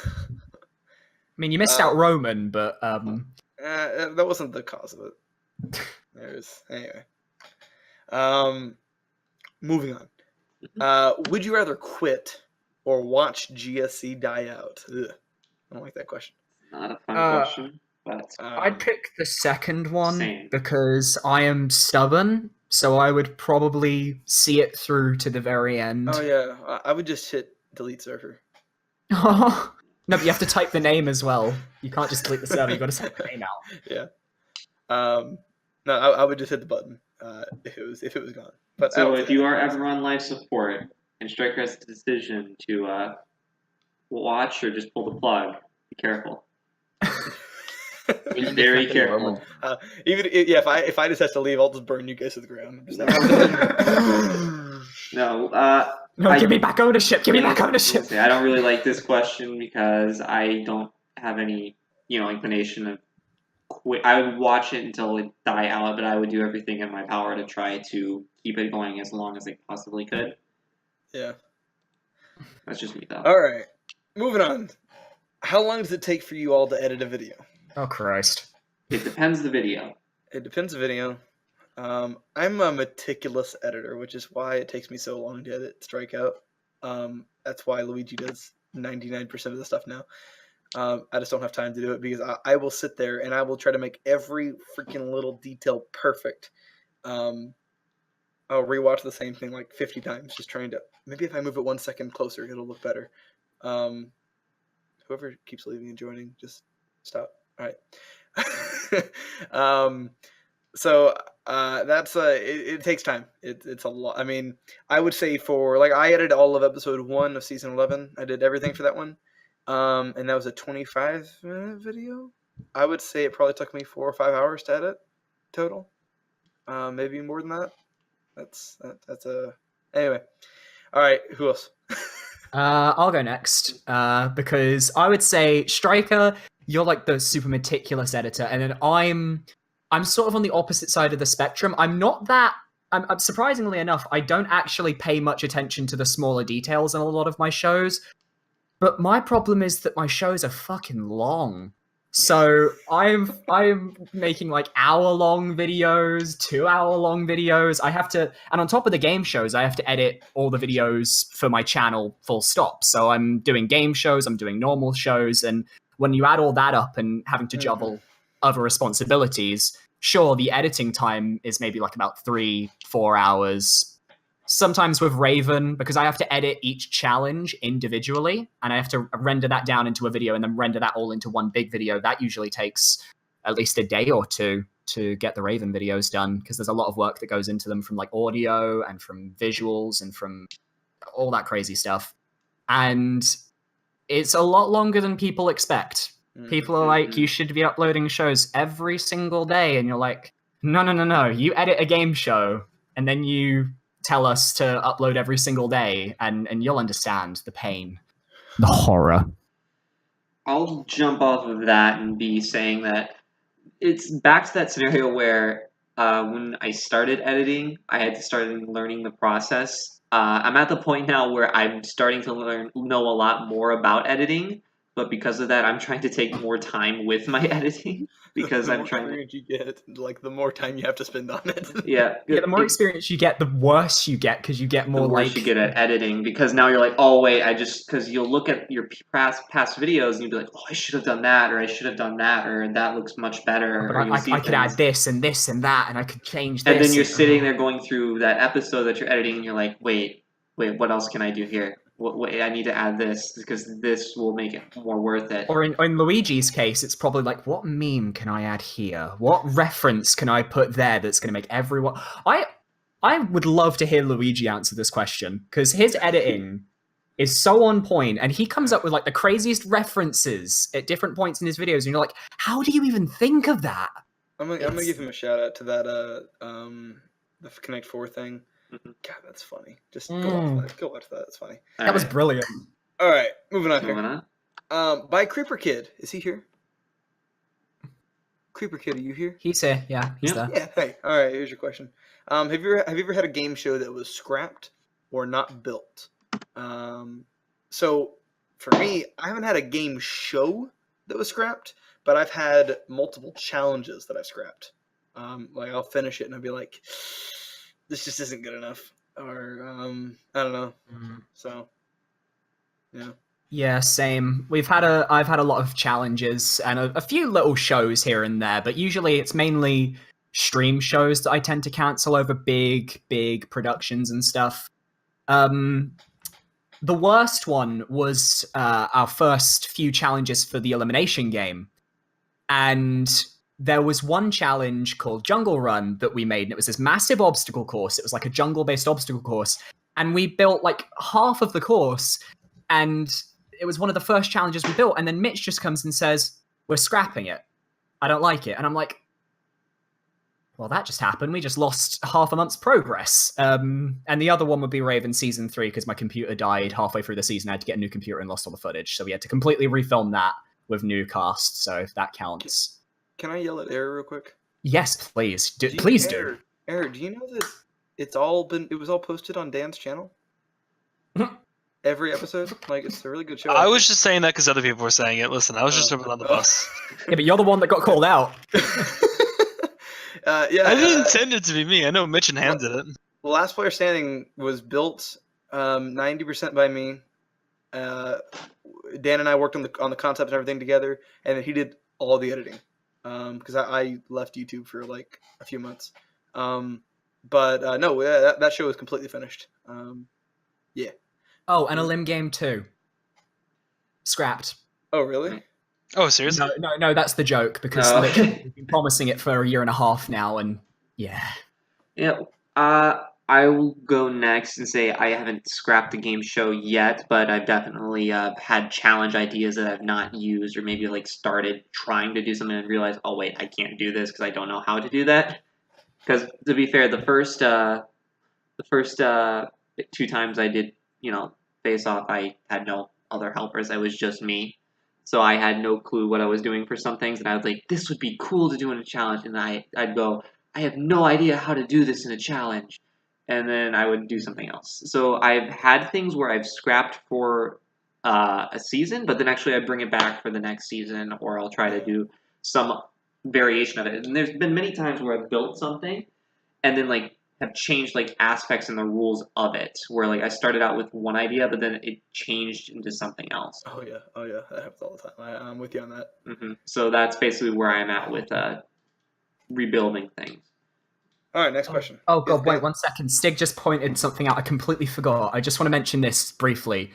mean, you missed out Roman, but that wasn't the cause of it. Anyway. Moving on. Would you rather quit or watch GSC die out? Ugh, I don't like that question. Not a fun question. But I'd pick the second one same. Because I am stubborn, so I would probably see it through to the very end. Oh yeah, I would just hit delete server. No, but you have to type the name as well. You can't just delete the server. You got to type the name out. Yeah. No, I would just hit the button if it was gone. But so if you are ever on live support and Striker has the decision to watch or just pull the plug, be careful. Be very careful. If I just have to leave, I'll just burn you guys to the ground. No, give me back ownership. Give me back ownership. I don't really like this question because I don't have any, inclination of quit. I would watch it until it die out, but I would do everything in my power to try to keep it going as long as I possibly could. Yeah. That's just me, though. All right. Moving on. How long does it take for you all to edit a video? Oh, Christ. It depends the video. It depends the video. I'm a meticulous editor, which is why it takes me so long to edit Strikeout. That's why Luigi does 99% of the stuff now. I just don't have time to do it because I will sit there and I will try to make every freaking little detail perfect. I'll rewatch the same thing like 50 times, just trying to... Maybe if I move it 1 second closer, it'll look better. Whoever keeps leaving and joining, just stop. All right. So that's it takes time. It's a lot. I mean, I would say I edited all of episode 1 of season 11. I did everything for that one. And that was a 25-minute video. I would say it probably took me 4 or 5 hours to edit total. Maybe more than that. That's a anyway. All right, who else? I'll go next because I would say Striker, you're like the super meticulous editor, and then I'm sort of on the opposite side of the spectrum. I'm not that. I'm surprisingly enough, I don't actually pay much attention to the smaller details in a lot of my shows. But my problem is that my shows are fucking long. So I'm making like hour-long videos, 2-hour-long videos. I have to, and on top of the game shows, I have to edit all the videos for my channel full stop. So I'm doing game shows, I'm doing normal shows, and when you add all that up and having to juggle other responsibilities, sure, the editing time is maybe like about 3-4 hours. Sometimes with Raven, because I have to edit each challenge individually, and I have to render that down into a video and then render that all into one big video. That usually takes at least a day or two to get the Raven videos done, because there's a lot of work that goes into them from like audio and from visuals and from all that crazy stuff. And it's a lot longer than people expect. People are like, you should be uploading shows every single day. And you're like, no. You edit a game show and then you tell us to upload every single day, and you'll understand the pain, the horror. I'll jump off of that and be saying that it's back to that scenario where when I started editing, I had to start learning the process. I'm at the point now where I'm starting to know a lot more about editing, but because of that, I'm trying to take more time with my editing because the I'm more trying to. experience you get, like the more time you have to spend on it. Yeah, the more experience you get, the worse you get, because you get more the worse you get at editing, because now you're like, oh wait, because you'll look at your past videos and you'll be like, oh, I should have done that, or I should have done that, or that looks much better. But or I could add this and this and that, and I could change this. And then you're sitting there going through that episode that you're editing, and you're like, wait, what else can I do here? I need to add this because this will make it more worth it. Or in Luigi's case, it's probably like, what meme can I add here? What reference can I put there that's going to make everyone... I would love to hear Luigi answer this question, because his editing is so on point, and he comes up with like the craziest references at different points in his videos, and you're like, how do you even think of that? I'm gonna give him a shout out to that the Connect 4 thing. God, that's funny. Just go watch that. It's funny. That was brilliant. All right, moving on. By Creeper Kid, is he here? Creeper Kid, are you here? He's here. Yeah, he's there. Yeah. Hey. All right. Here's your question. Have you ever had a game show that was scrapped or not built? So for me, I haven't had a game show that was scrapped, but I've had multiple challenges that I've scrapped. Like I'll finish it and I'll be like, this just isn't good enough, or I don't know. So yeah. Yeah, same. I've had a lot of challenges and a few little shows here and there, but usually it's mainly stream shows that I tend to cancel over big productions and stuff. The worst one was our first few challenges for the elimination game. And there was one challenge called Jungle Run that we made, and it was this massive obstacle course. It was like a jungle-based obstacle course. And we built like half of the course, and it was one of the first challenges we built. And then Mitch just comes and says, we're scrapping it. I don't like it. And I'm like, well, that just happened. We just lost half a month's progress. And the other one would be Raven Season 3, because my computer died halfway through the season. I had to get a new computer and lost all the footage. So we had to completely refilm that with new cast. So if that counts. Can I yell at Error real quick? Yes, please. Please do. Error, do you know that it was all posted on Dan's channel? Every episode? Like, it's a really good show. I was just saying that because other people were saying it. Listen, I was just jumping on the bus. Yeah, but you're the one that got called out. Yeah, I didn't intend it to be me. I know Mitch and Ham did it. The Last Player Standing was built 90% by me. Dan and I worked on the concept and everything together, and then he did all the editing. Because I left YouTube for like a few months. But no, that show is completely finished. Yeah. Oh, and a limb game too. Scrapped. Oh, really? Oh, seriously? No, that's the joke, because we've been promising it for a year and a half now, and yeah. Yeah, I will go next and say I haven't scrapped the game show yet, but I've definitely had challenge ideas that I've not used, or maybe like started trying to do something and realized, oh wait, I can't do this because I don't know how to do that. Because to be fair, the first the first 2 times I did, face off, I had no other helpers. I was just me. So I had no clue what I was doing for some things, and I was like, this would be cool to do in a challenge. And I'd go, I have no idea how to do this in a challenge. And then I would do something else. So I've had things where I've scrapped for a season, but then actually I bring it back for the next season, or I'll try to do some variation of it. And there's been many times where I've built something and then have changed aspects in the rules of it, where I started out with one idea, but then it changed into something else. Oh yeah, that happens all the time. I'm with you on that. Mm-hmm. So that's basically where I'm at with rebuilding things. All right, next question. Oh god, wait 1 second. Stig just pointed something out. I completely forgot. I just want to mention this briefly.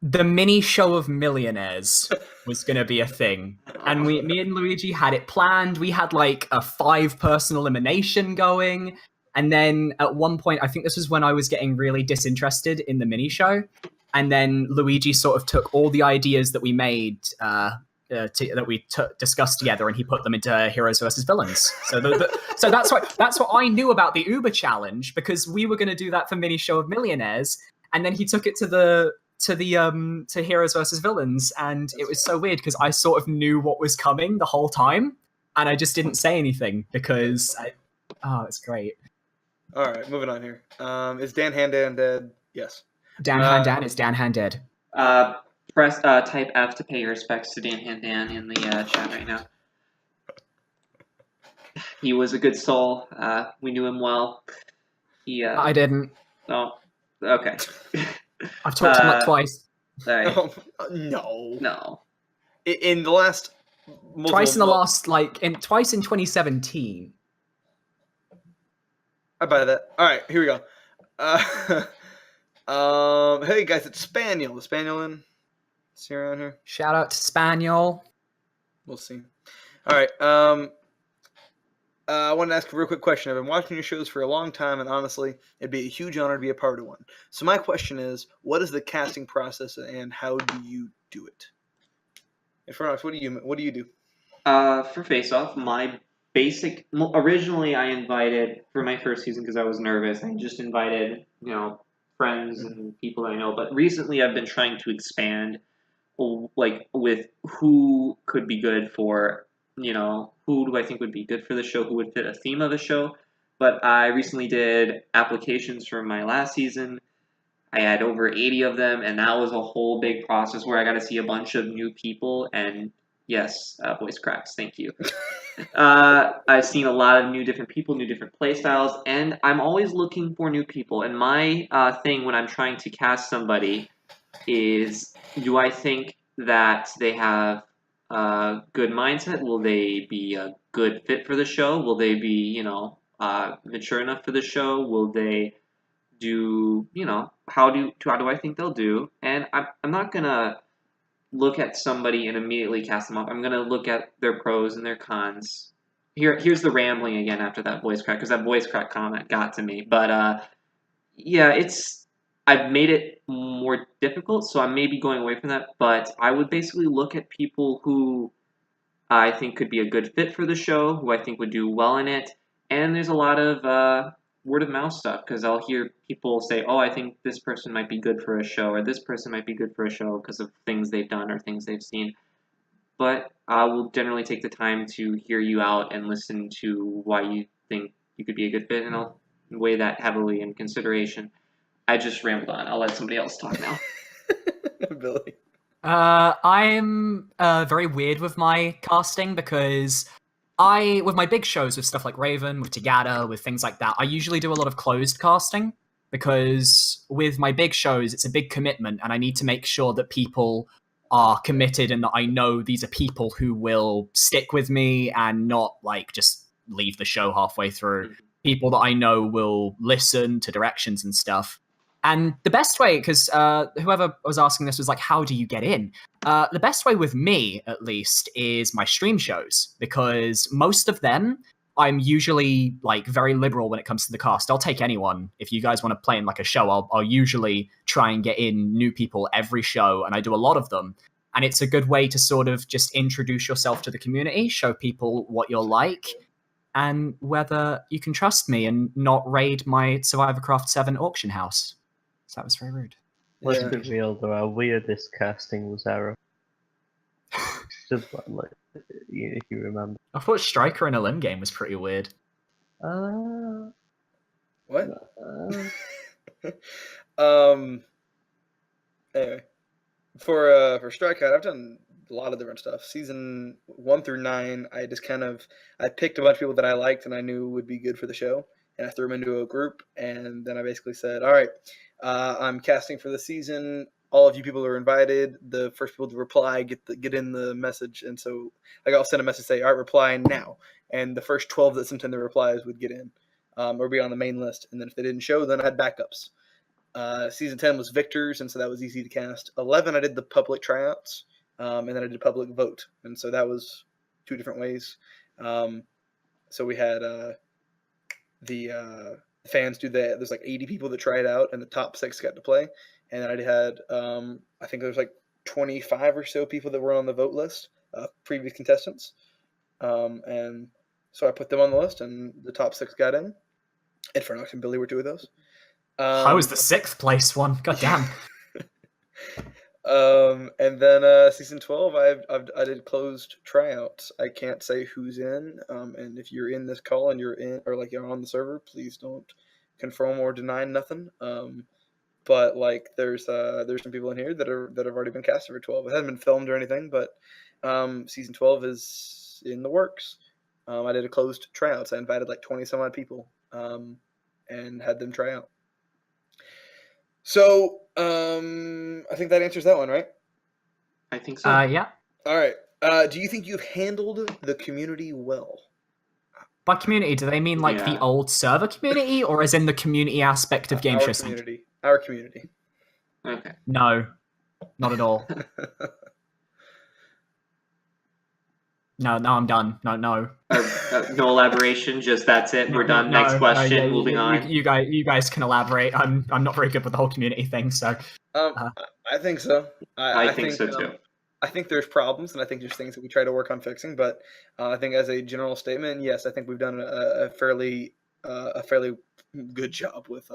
The mini show of millionaires was going to be a thing. And me and Luigi had it planned. We had a 5-person elimination going. And then at one point, I think this was when I was getting really disinterested in the mini show. And then Luigi sort of took all the ideas that we made, that we discussed together, and he put them into Heroes versus Villains. So so that's what I knew about the Uber challenge, because we were going to do that for mini show of millionaires. And then he took it to Heroes versus Villains, and it was so weird because I sort of knew what was coming the whole time, and I just didn't say anything because it's great. All right, moving on here. Is Dan Handan dead? Yes. Dan Handan is Dan Handed. Press type F to pay your respects to Dan Handan in the chat right now. He was a good soul. We knew him well. I didn't. Oh, okay. I've talked to him twice. Right. No. In the last... Twice in the last, twice in 2017. I buy that. All right, here we go. Hey guys, it's Spaniel. Is Spaniel in? Is he around here? Shout out to Spaniel. We'll see. All right. I wanted to ask a real quick question. I've been watching your shows for a long time, and honestly, it'd be a huge honor to be a part of one. So my question is, what is the casting process, and how do you do it? And Fronox, what do you do? For Face Off, my basic... Originally, I invited, for my first season, because I was nervous, I just invited, friends and people that I know. But recently, I've been trying to expand, with who could be good for, who do I think would be good for the show, who would fit a theme of the show. But I recently did applications for my last season. I had over 80 of them, and that was a whole big process where I got to see a bunch of new people. And yes, voice cracks, thank you. I've seen a lot of new different people, new different play styles, and I'm always looking for new people. And my thing when I'm trying to cast somebody is, do I think that they have a good mindset? Will they be a good fit for the show? Will they be, mature enough for the show? Will they do, how do I think they'll do? And I'm not gonna look at somebody and immediately cast them off. I'm gonna look at their pros and their cons. Here's the rambling again after that voice crack, because that voice crack comment got to me. But yeah, I've made it more difficult, so I may be going away from that. But I would basically look at people who I think could be a good fit for the show, who I think would do well in it. And there's a lot of word of mouth stuff, because I'll hear people say, oh, I think this person might be good for a show, or this person might be good for a show because of things they've done or things they've seen. But I will generally take the time to hear you out and listen to why you think you could be a good fit, and I'll weigh that heavily in consideration. I just rambled on. I'll let somebody else talk now. Billy. I'm very weird with my casting, because with my big shows, with stuff like Raven, with Tagada, with things like that, I usually do a lot of closed casting, because with my big shows, it's a big commitment, and I need to make sure that people are committed and that I know these are people who will stick with me and not just leave the show halfway through. People that I know will listen to directions and stuff. And the best way, because whoever was asking this was how do you get in? The best way with me, at least, is my stream shows, because most of them, I'm usually very liberal when it comes to the cast. I'll take anyone. If you guys want to play in a show, I'll usually try and get in new people every show, and I do a lot of them. And it's a good way to sort of just introduce yourself to the community, show people what you're like. and whether you can trust me and not raid my Survivorcraft 7 auction house. So that was very rude. Let's Yeah. be real though, our weirdest casting was Arrow. Just like, if you remember. I thought Striker in a Limb game was pretty weird. What? Anyway, for Strikeout, I've done a lot of different stuff. Season 1 through 9, I just I picked a bunch of people that I liked and I knew would be good for the show, and I threw them into a group, and then I basically said, all right, I'm casting for the season. All of you people are invited. The first people to reply get in the message, and so I'll send a message say, all right, reply now, and the first 12 that sent in the replies would get in, or be on the main list, and then if they didn't show, then I had backups. Season 10 was victors, and so that was easy to cast. 11, I did the public tryouts, and then I did public vote, and so that was 2 different ways. So we had the fans do that. There's like 80 people that tried out, and the top 6 got to play. And then I had, I think there's like 25 or so people that were on the vote list, previous contestants. And so I put them on the list, and the top 6 got in. Infernox and Billy were 2 of those. I was the 6th place one. God damn. And then season 12, I did closed tryouts. I can't say who's in. And if you're in this call and you're in, or like you're on the server, please don't confirm or deny nothing. But like there's some people in here that have already been casted for 12. It hasn't been filmed or anything, but season 12 is in the works. I did a closed tryouts. I invited like 20 some odd people, and had them try out. So, I think that answers that one, right? I think so. Yeah. All right. Do you think you've handled the community well? By community, do they mean like the old server community, or as in the community aspect of Game Show Sync? Our community. Okay. No, not at all. No, I'm done. No. No elaboration. Just that's it. We're done. Next question. Moving on. You guys can elaborate. I'm not very good with the whole community thing, so. I think so. I think so too. I think there's problems, and I think there's things that we try to work on fixing. But I think as a general statement, yes, I think we've done a fairly good job with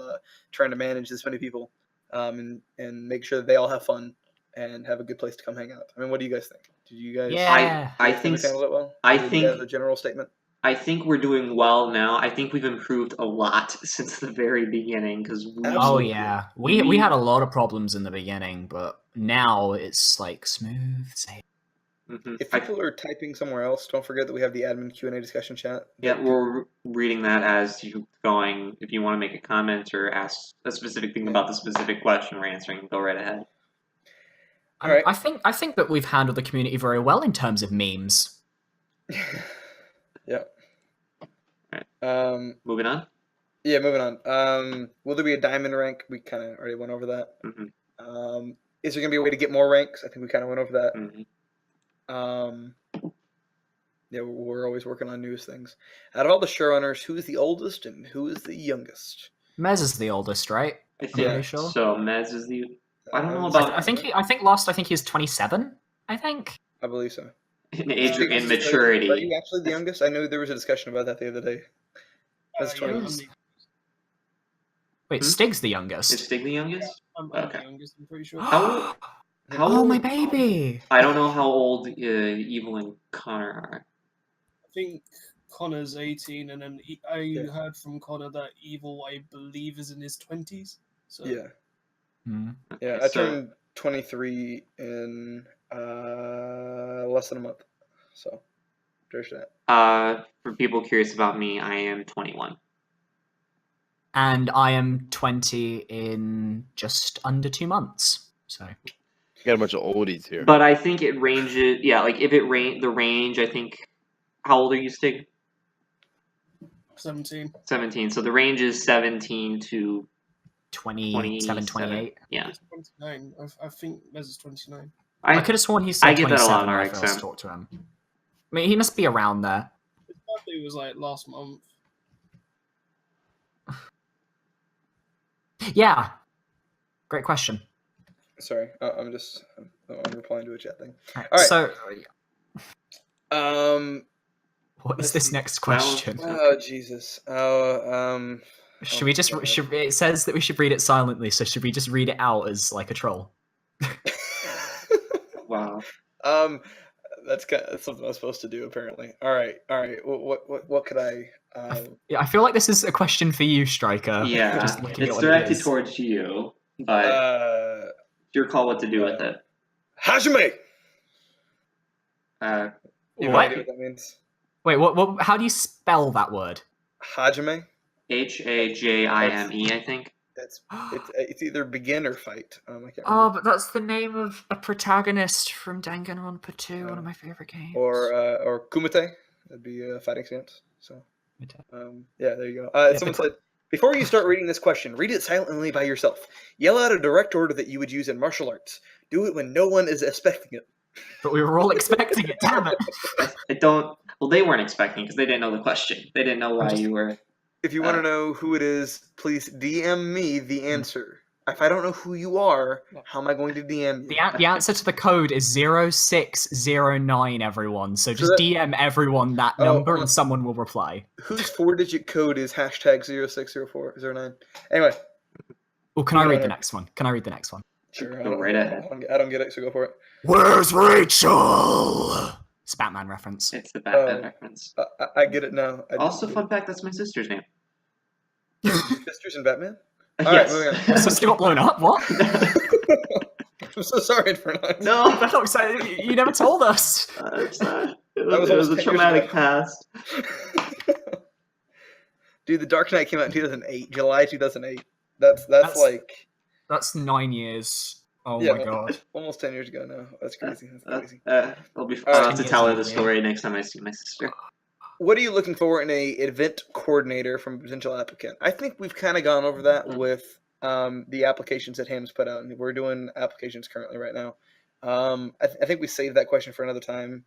trying to manage this many people, and make sure that they all have fun and have a good place to come hang out. I mean, what do you guys think? Did you guys? Yeah. I think handle it well. I think as a general statement. I think we're doing well now. I think we've improved a lot since the very beginning because we had a lot of problems in the beginning, but now it's like smooth sailing. Mm-hmm. If people are typing somewhere else, don't forget that we have the admin Q&A discussion chat. Yeah, we're reading that as you're going. If you want to make a comment or ask a specific thing about the specific question we're answering, go right ahead. All right. I think that we've handled the community very well in terms of memes. Yeah. Right. Moving on? Yeah, moving on. Will there be a diamond rank? We kind of already went over that. Mm-hmm. Is there going to be a way to get more ranks? I think we kind of went over that. Mm-hmm. Yeah, we're always working on newest things. Out of all the showrunners, who is the oldest and who is the youngest? Mez is the oldest, right? I think pretty sure. so. Mez is the... I don't know about... I think he's 27, I think. I believe so. In age or in maturity. Are you actually the youngest? I know there was a discussion about that the other day. That's 20. Wait, Stig's the youngest. Is Stig the youngest? I'm the youngest, I'm pretty sure. How oh, my baby! I don't know how old Evil and Connor are. I think Connor's 18, and then I heard from Connor that Evil, I believe, is in his 20s. So. Yeah. Mm. Yeah, I turned 23 in less than a month. So, there's that. For people curious about me, I am 21. And I am 20 in just under 2 months. So you got a bunch of oldies here. But I think it ranges. Yeah, like if it the range, I think. How old are you, Stig? 17. 17. So the range is 17 to 27, 28. Yeah. He's 29. I think Mez is 29. I could have sworn he said 27 that a lot when I in first talked to him. I mean, he must be around there. His birthday was like last month. Yeah. Great question. Sorry, I'm replying to a chat thing. All right. All right. So, What is Let's this see. next question? Oh Jesus. Should we just? It says that we should read it silently. So should we just read it out as like a troll? Wow. That's something I was supposed to do apparently. All right. What could I? Yeah, I feel like this is a question for you, Striker. Yeah, Just looking at it's what it directed is. towards you, but it's your call what to do with it. Hajime. You have no What? idea what that means? Wait, what? How do you spell that word? Hajime. Hajime, I think. It's either begin or fight. I can't remember. Oh, but that's the name of a protagonist from Danganronpa 2, one of my favorite games. Or kumite. That'd be a fighting stance. So, yeah, there you go. Someone said, before you start reading this question, read it silently by yourself. Yell out a direct order that you would use in martial arts. Do it when no one is expecting it. But we were all expecting it, damn it. I don't. Well, they weren't expecting because they didn't know the question. They didn't know why you were. If you want to know who it is, please DM me the answer. If I don't know who you are, how am I going to DM you? The answer to the code is 0609, everyone. So just DM everyone that number and someone will reply. Whose 4-digit code is #060409? Anyway. Oh, can I read the next one? Sure. Go right ahead. I don't get it, so go for it. Where's Rachel? It's a Batman reference. It's the Batman reference. I get it now. Also, fun fact, that's my sister's name. Sisters in Batman? Yes. Alright, moving on. So still got blown up? What? I'm so sorry for not. No! You never told us. It was a traumatic past. Dude, The Dark Knight came out in 2008, July 2008. That's like... That's 9 years. Oh my god. Almost 10 years ago now. That's crazy. I'll be fun. I'll have to tell her the story next time I see my sister. What are you looking for in a event coordinator from a potential applicant? I think we've kind of gone over that with the applications that Ham's put out, and we're doing applications currently right now. I think we saved that question for another time,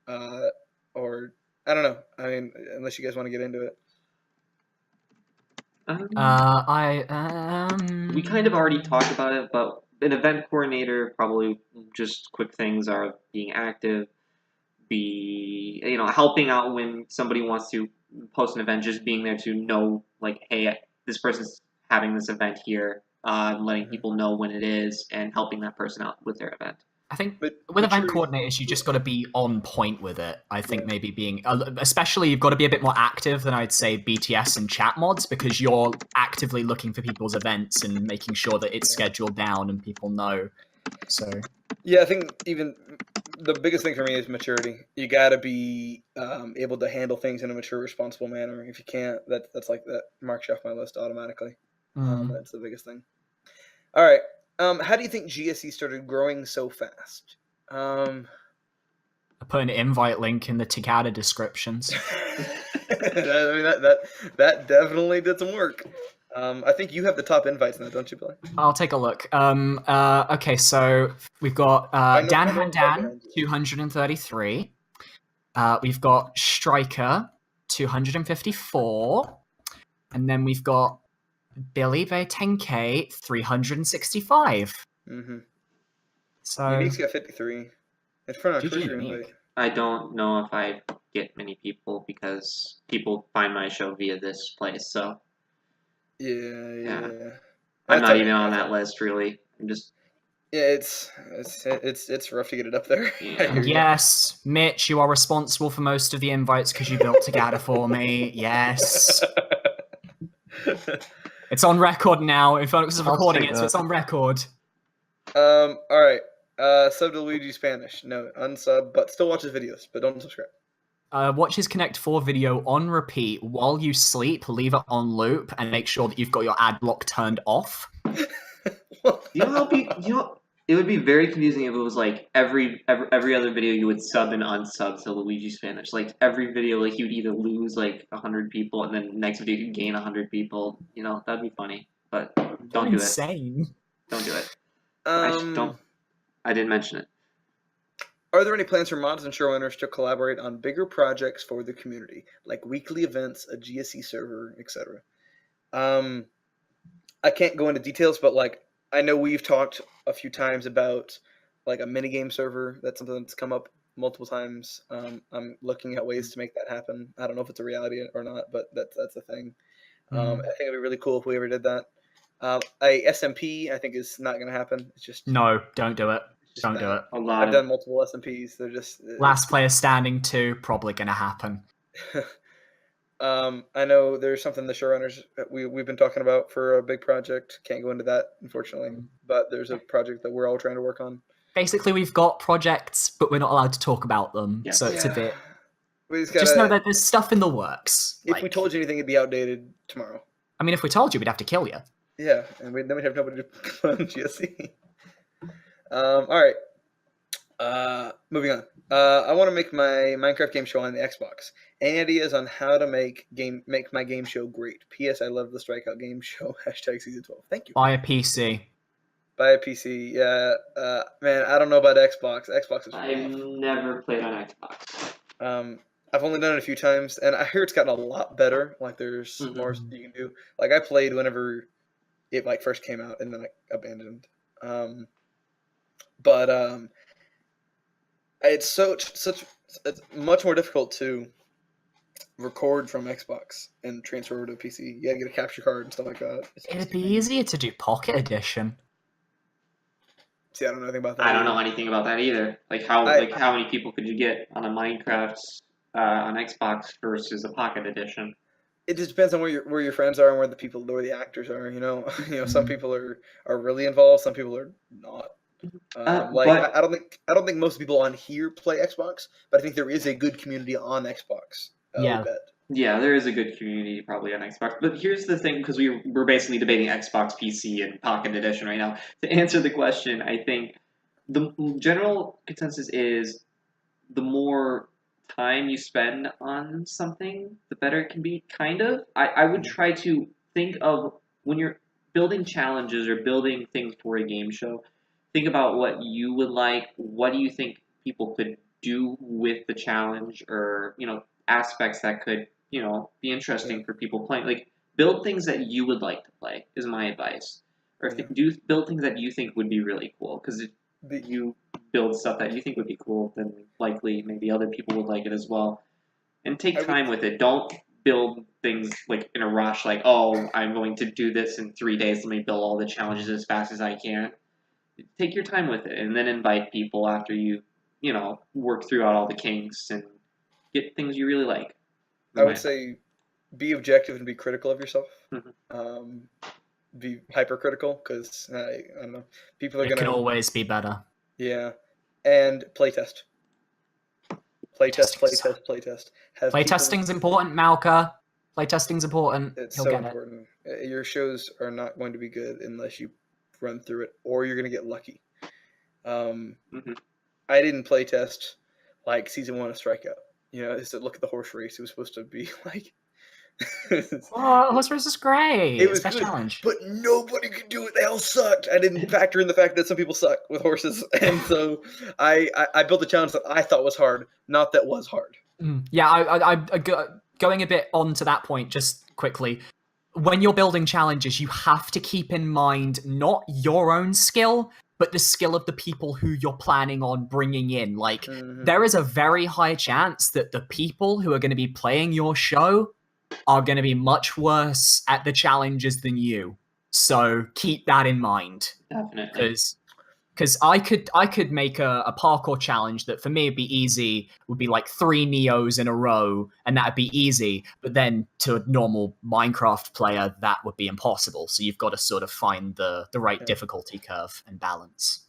or I don't know. I mean, unless you guys want to get into it. We kind of already talked about it, but an event coordinator, probably just quick things are being active, helping out when somebody wants to post an event, just being there to know, like, hey, this person's having this event here, letting people know when it is, and helping that person out with their event. I think with event coordinators, you just got to be on point with it. I think maybe especially you've got to be a bit more active than I'd say BTS and chat mods, because you're actively looking for people's events and making sure that it's scheduled down and people know. So yeah, I think even the biggest thing for me is maturity. You got to be able to handle things in a mature, responsible manner. If you can't, that's like that marks you off my list automatically. That's the biggest thing. All right. How do you think GSE started growing so fast? I put an invite link in the Takada descriptions. I mean, that definitely did some work. I think you have the top invites now, don't you, Billy? I'll take a look. Okay, so we've got Dan Handan, 233. We've got Striker, 254. And then we've got Billy Bay 10K, 365. Mm-hmm. So Unique's got 53. It's for an invite. I don't know if I get many people because people find my show via this place, so yeah. I'm not even on that list, really. I'm just it's rough to get it up there. Yeah. Yes, Mitch, you are responsible for most of the invites because you built Tagada for me. Yes. It's on record now. In fact, I'm recording it, so it's on record. All right. Sub to Luigi Spanish. No, unsub, but still watch his videos, but don't subscribe. Watch his Connect 4 video on repeat while you sleep, leave it on loop, and make sure that you've got your ad block turned off. It would be very confusing if it was like every other video you would sub and unsub to Luigi Spanish. Like every video, like you'd either lose like 100 people, and then next video you'd gain 100 people. That'd be funny, but don't do it. Insane. Don't do it. I didn't mention it. Are there any plans for mods and showrunners to collaborate on bigger projects for the community, like weekly events, a GSE server, etc.? I can't go into details, but like I know we've talked a few times about like a minigame server. That's something that's come up multiple times. I'm looking at ways to make that happen. I don't know if it's a reality or not, but that's a thing. I think it'd be really cool if we ever did that. A SMP, I think, is not going to happen. It's just No, don't do it. it's just Don't do bad. it. A lot I've done multiple SMPs. They're just Last player standing 2, probably going to happen. I know there's something the showrunners we've been talking about for a big project. Can't go into that, unfortunately, but there's a project that we're all trying to work on. Basically, we've got projects, but we're not allowed to talk about them. Yeah. So it's a bit. We just, gotta, Just know that there's stuff in the works. if we told you anything, it'd be outdated tomorrow. I mean, if we told you, we'd have to kill you. Yeah, and then we'd have nobody to put on GSC. All right. Moving on. I want to make my Minecraft game show on the Xbox. Any ideas on how to make my game show great? P.S. I love the Strikeout game show. # season 12. Thank you. Buy a PC. Buy a PC. Yeah. Man, I don't know about Xbox. Xbox is I've rough. never played on Xbox. I've only done it a few times, and I hear it's gotten a lot better. Like, there's more you can do. Like, I played whenever it first came out, and then I abandoned. It's much more difficult to record from Xbox and transfer over to PC. You gotta get a capture card and stuff like that. It'd be easier to do Pocket Edition. See, I don't know anything about that. I don't know anything about that either. How many people could you get on a Minecraft on Xbox versus a Pocket Edition? It just depends on where your friends are and where the actors are. You know, some people are really involved. Some people are not. I don't think most people on here play Xbox, but I think there is a good community on Xbox. Yeah. I bet. Yeah, there is a good community probably on Xbox. But here's the thing, because we're basically debating Xbox, PC, and Pocket Edition right now. To answer the question, I think the general consensus is the more time you spend on something, the better it can be, kind of. I would try to think of, when you're building challenges or building things for a game show, think about what you would like, what do you think people could do with the challenge, or, aspects that could, be interesting for people playing. Like, build things that you would like to play, is my advice. Or build things that you think would be really cool, because if you build stuff that you think would be cool, then likely maybe other people would like it as well. And take time with it. Don't build things in a rush, I'm going to do this in 3 days, let me build all the challenges as fast as I can. Take your time with it, and then invite people after you, work throughout all the kinks and get things you really like. I would say be objective and be critical of yourself. Be hypercritical, because I don't know, people are It gonna. can always be better. Yeah, and playtest. Playtest. Playtesting's important, Malka. Playtesting's important. It's He'll so get important. Your shows are not going to be good unless you run through it, or you're going to get lucky. I didn't playtest season 1 of Strikeout. I said, look at the horse race. It was supposed to be horse race is great. It was best good, challenge. but nobody could do it. They all sucked. I didn't factor in the fact that some people suck with horses, and so I built a challenge that I thought was hard, not that was hard. Yeah, I going a bit on to that point just quickly. When you're building challenges, you have to keep in mind not your own skill, but the skill of the people who you're planning on bringing in. There is a very high chance that the people who are going to be playing your show are going to be much worse at the challenges than you. So keep that in mind. Definitely. Because I could make a parkour challenge that for me would be easy, would be 3 Neos in a row, and that'd be easy. But then to a normal Minecraft player, that would be impossible. So you've got to sort of find the right difficulty curve and balance.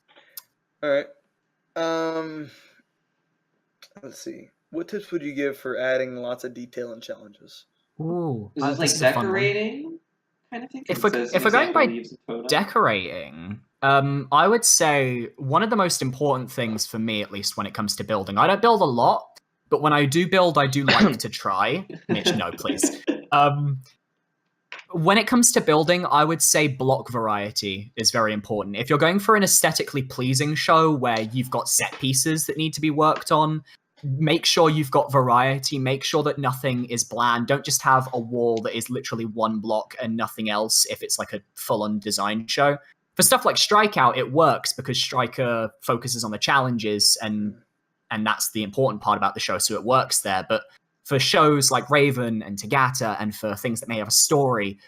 All right. Let's see. What tips would you give for adding lots of detail in challenges? Ooh, is this decorating kind of thing? If we're going by decorating, I would say one of the most important things for me, at least when it comes to building, I don't build a lot, but when I do build, I do like to try. Mitch, no, please. When it comes to building, I would say block variety is very important. If you're going for an aesthetically pleasing show where you've got set pieces that need to be worked on, make sure you've got variety. Make sure that nothing is bland. Don't just have a wall that is literally one block and nothing else if it's a full-on design show. For stuff like Strikeout, it works because Striker focuses on the challenges and and that's the important part about the show, so it works there. But for shows like Raven and Tagata, and for things that may have a story,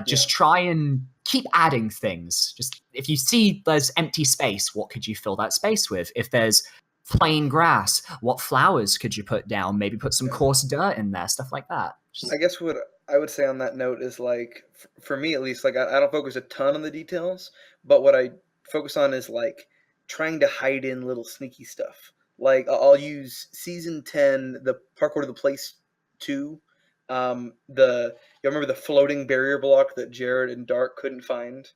just try and keep adding things. Just if you see there's empty space, what could you fill that space with? If there's plain grass, what flowers could you put down? Maybe put some coarse dirt in there, stuff like that. I guess what I would say on that note is, like, for me at least, like, I don't focus a ton on the details, but what I focus on is, like, trying to hide in little sneaky stuff. Like, I'll use season 10, the Parkour to the Place 2. You remember the floating barrier block that Jared and Dark couldn't find?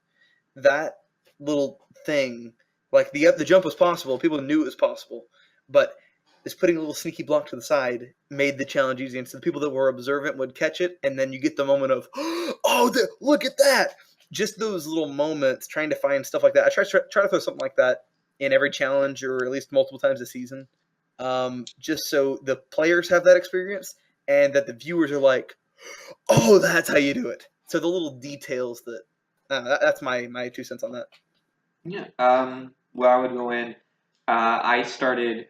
That little thing, like, the jump was possible. People knew it was possible, but just putting a little sneaky block to the side made the challenge easy. And so the people that were observant would catch it, and then you get the moment of, oh, look at that! Just those little moments, trying to find stuff like that. I try to throw something like that in every challenge, or at least multiple times a season, just so the players have that experience, and that the viewers are like, oh, that's how you do it. So the little details that's my 2 cents on that. Yeah. Where I would go in, I started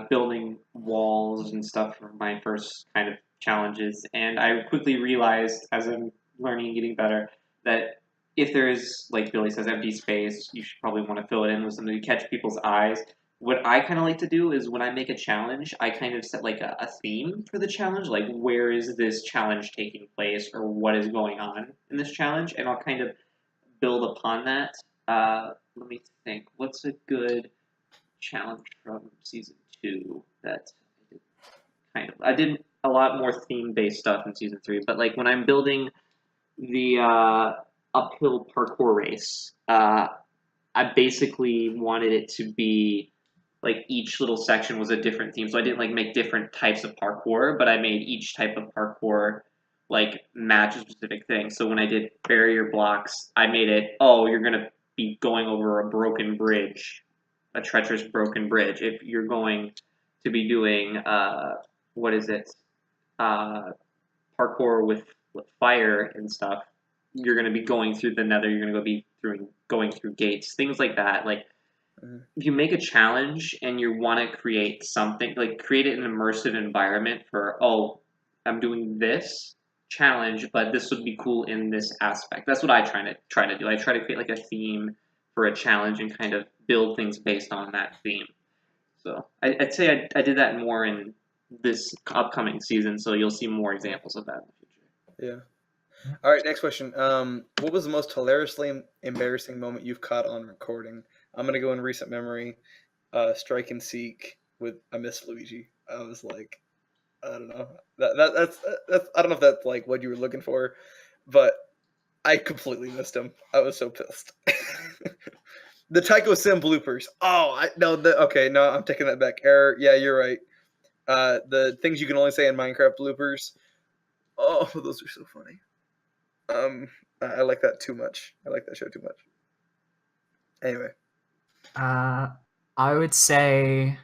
building walls and stuff for my first kind of challenges, and I quickly realized, as I'm learning and getting better, that if there is, like Billy says, empty space, you should probably want to fill it in with something to catch people's eyes. What I kind of like to do is, when I make a challenge, I kind of set like a theme for the challenge, like where is this challenge taking place, or what is going on in this challenge, and I'll kind of build upon that. Let me think. What's a good challenge from season 2 that I did a lot more theme-based stuff in season 3, but like when I'm building the uphill parkour race, I basically wanted it to be like each little section was a different theme. So I didn't like make different types of parkour, but I made each type of parkour like match a specific thing. So when I did barrier blocks, I made it, oh, you're gonna be going over a broken bridge, a treacherous broken bridge. If you're going to be doing parkour with fire and stuff, you're going to be going through the nether, you're going to going through gates, things like that. Like, if you make a challenge and you want to create something, like create an immersive environment for, oh, I'm doing this challenge, but this would be cool in this aspect. That's what I try to do. I try to create like a theme for a challenge and kind of build things based on that theme. So I'd say I did that more in this upcoming season, so you'll see more examples of that in the future. Yeah. All right, next question. What was the most hilariously embarrassing moment you've caught on recording? I'm going to go in recent memory. Strike and Seek with I Miss Luigi. I was like, I don't know. That's I don't know if that's like what you were looking for, but I completely missed him. I was so pissed. The Tycho Sim bloopers. Oh, I'm taking that back. Error. Yeah, you're right. The things you can only say in Minecraft bloopers. Oh, those are so funny. I like that too much. I like that show too much. Anyway. I would say,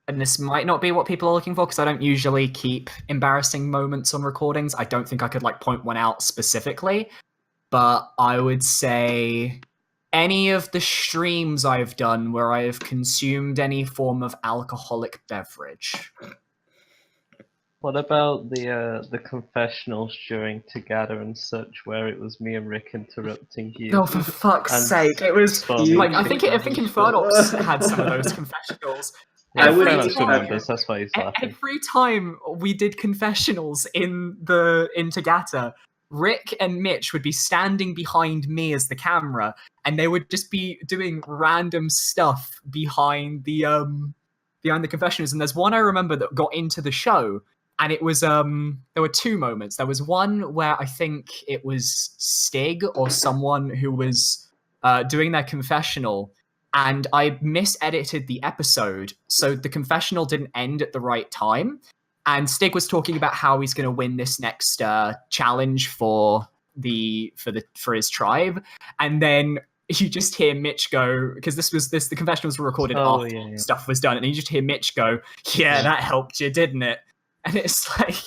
and this might not be what people are looking for, because I don't usually keep embarrassing moments on recordings. I don't think I could like point one out specifically, but I would say any of the streams I've done where I have consumed any form of alcoholic beverage. What about the confessionals during Together and such, where it was me and Rick interrupting you? Oh, for fuck's sake! It was like I think Infernox had some of those confessionals. Yeah, Infernox remembers. That's why he's laughing. Every time we did confessionals in Tagata, Rick and Mitch would be standing behind me as the camera, and they would just be doing random stuff behind the confessionals. And there's one I remember that got into the show. And it was, there were two moments. There was one where I think it was Stig or someone who was doing their confessional, and I misedited the episode, so the confessional didn't end at the right time. And Stig was talking about how he's going to win this next challenge for his tribe, and then you just hear Mitch go, because the confessionals were recorded after stuff was done, and you just hear Mitch go, "Yeah, that helped you, didn't it?" And it's like,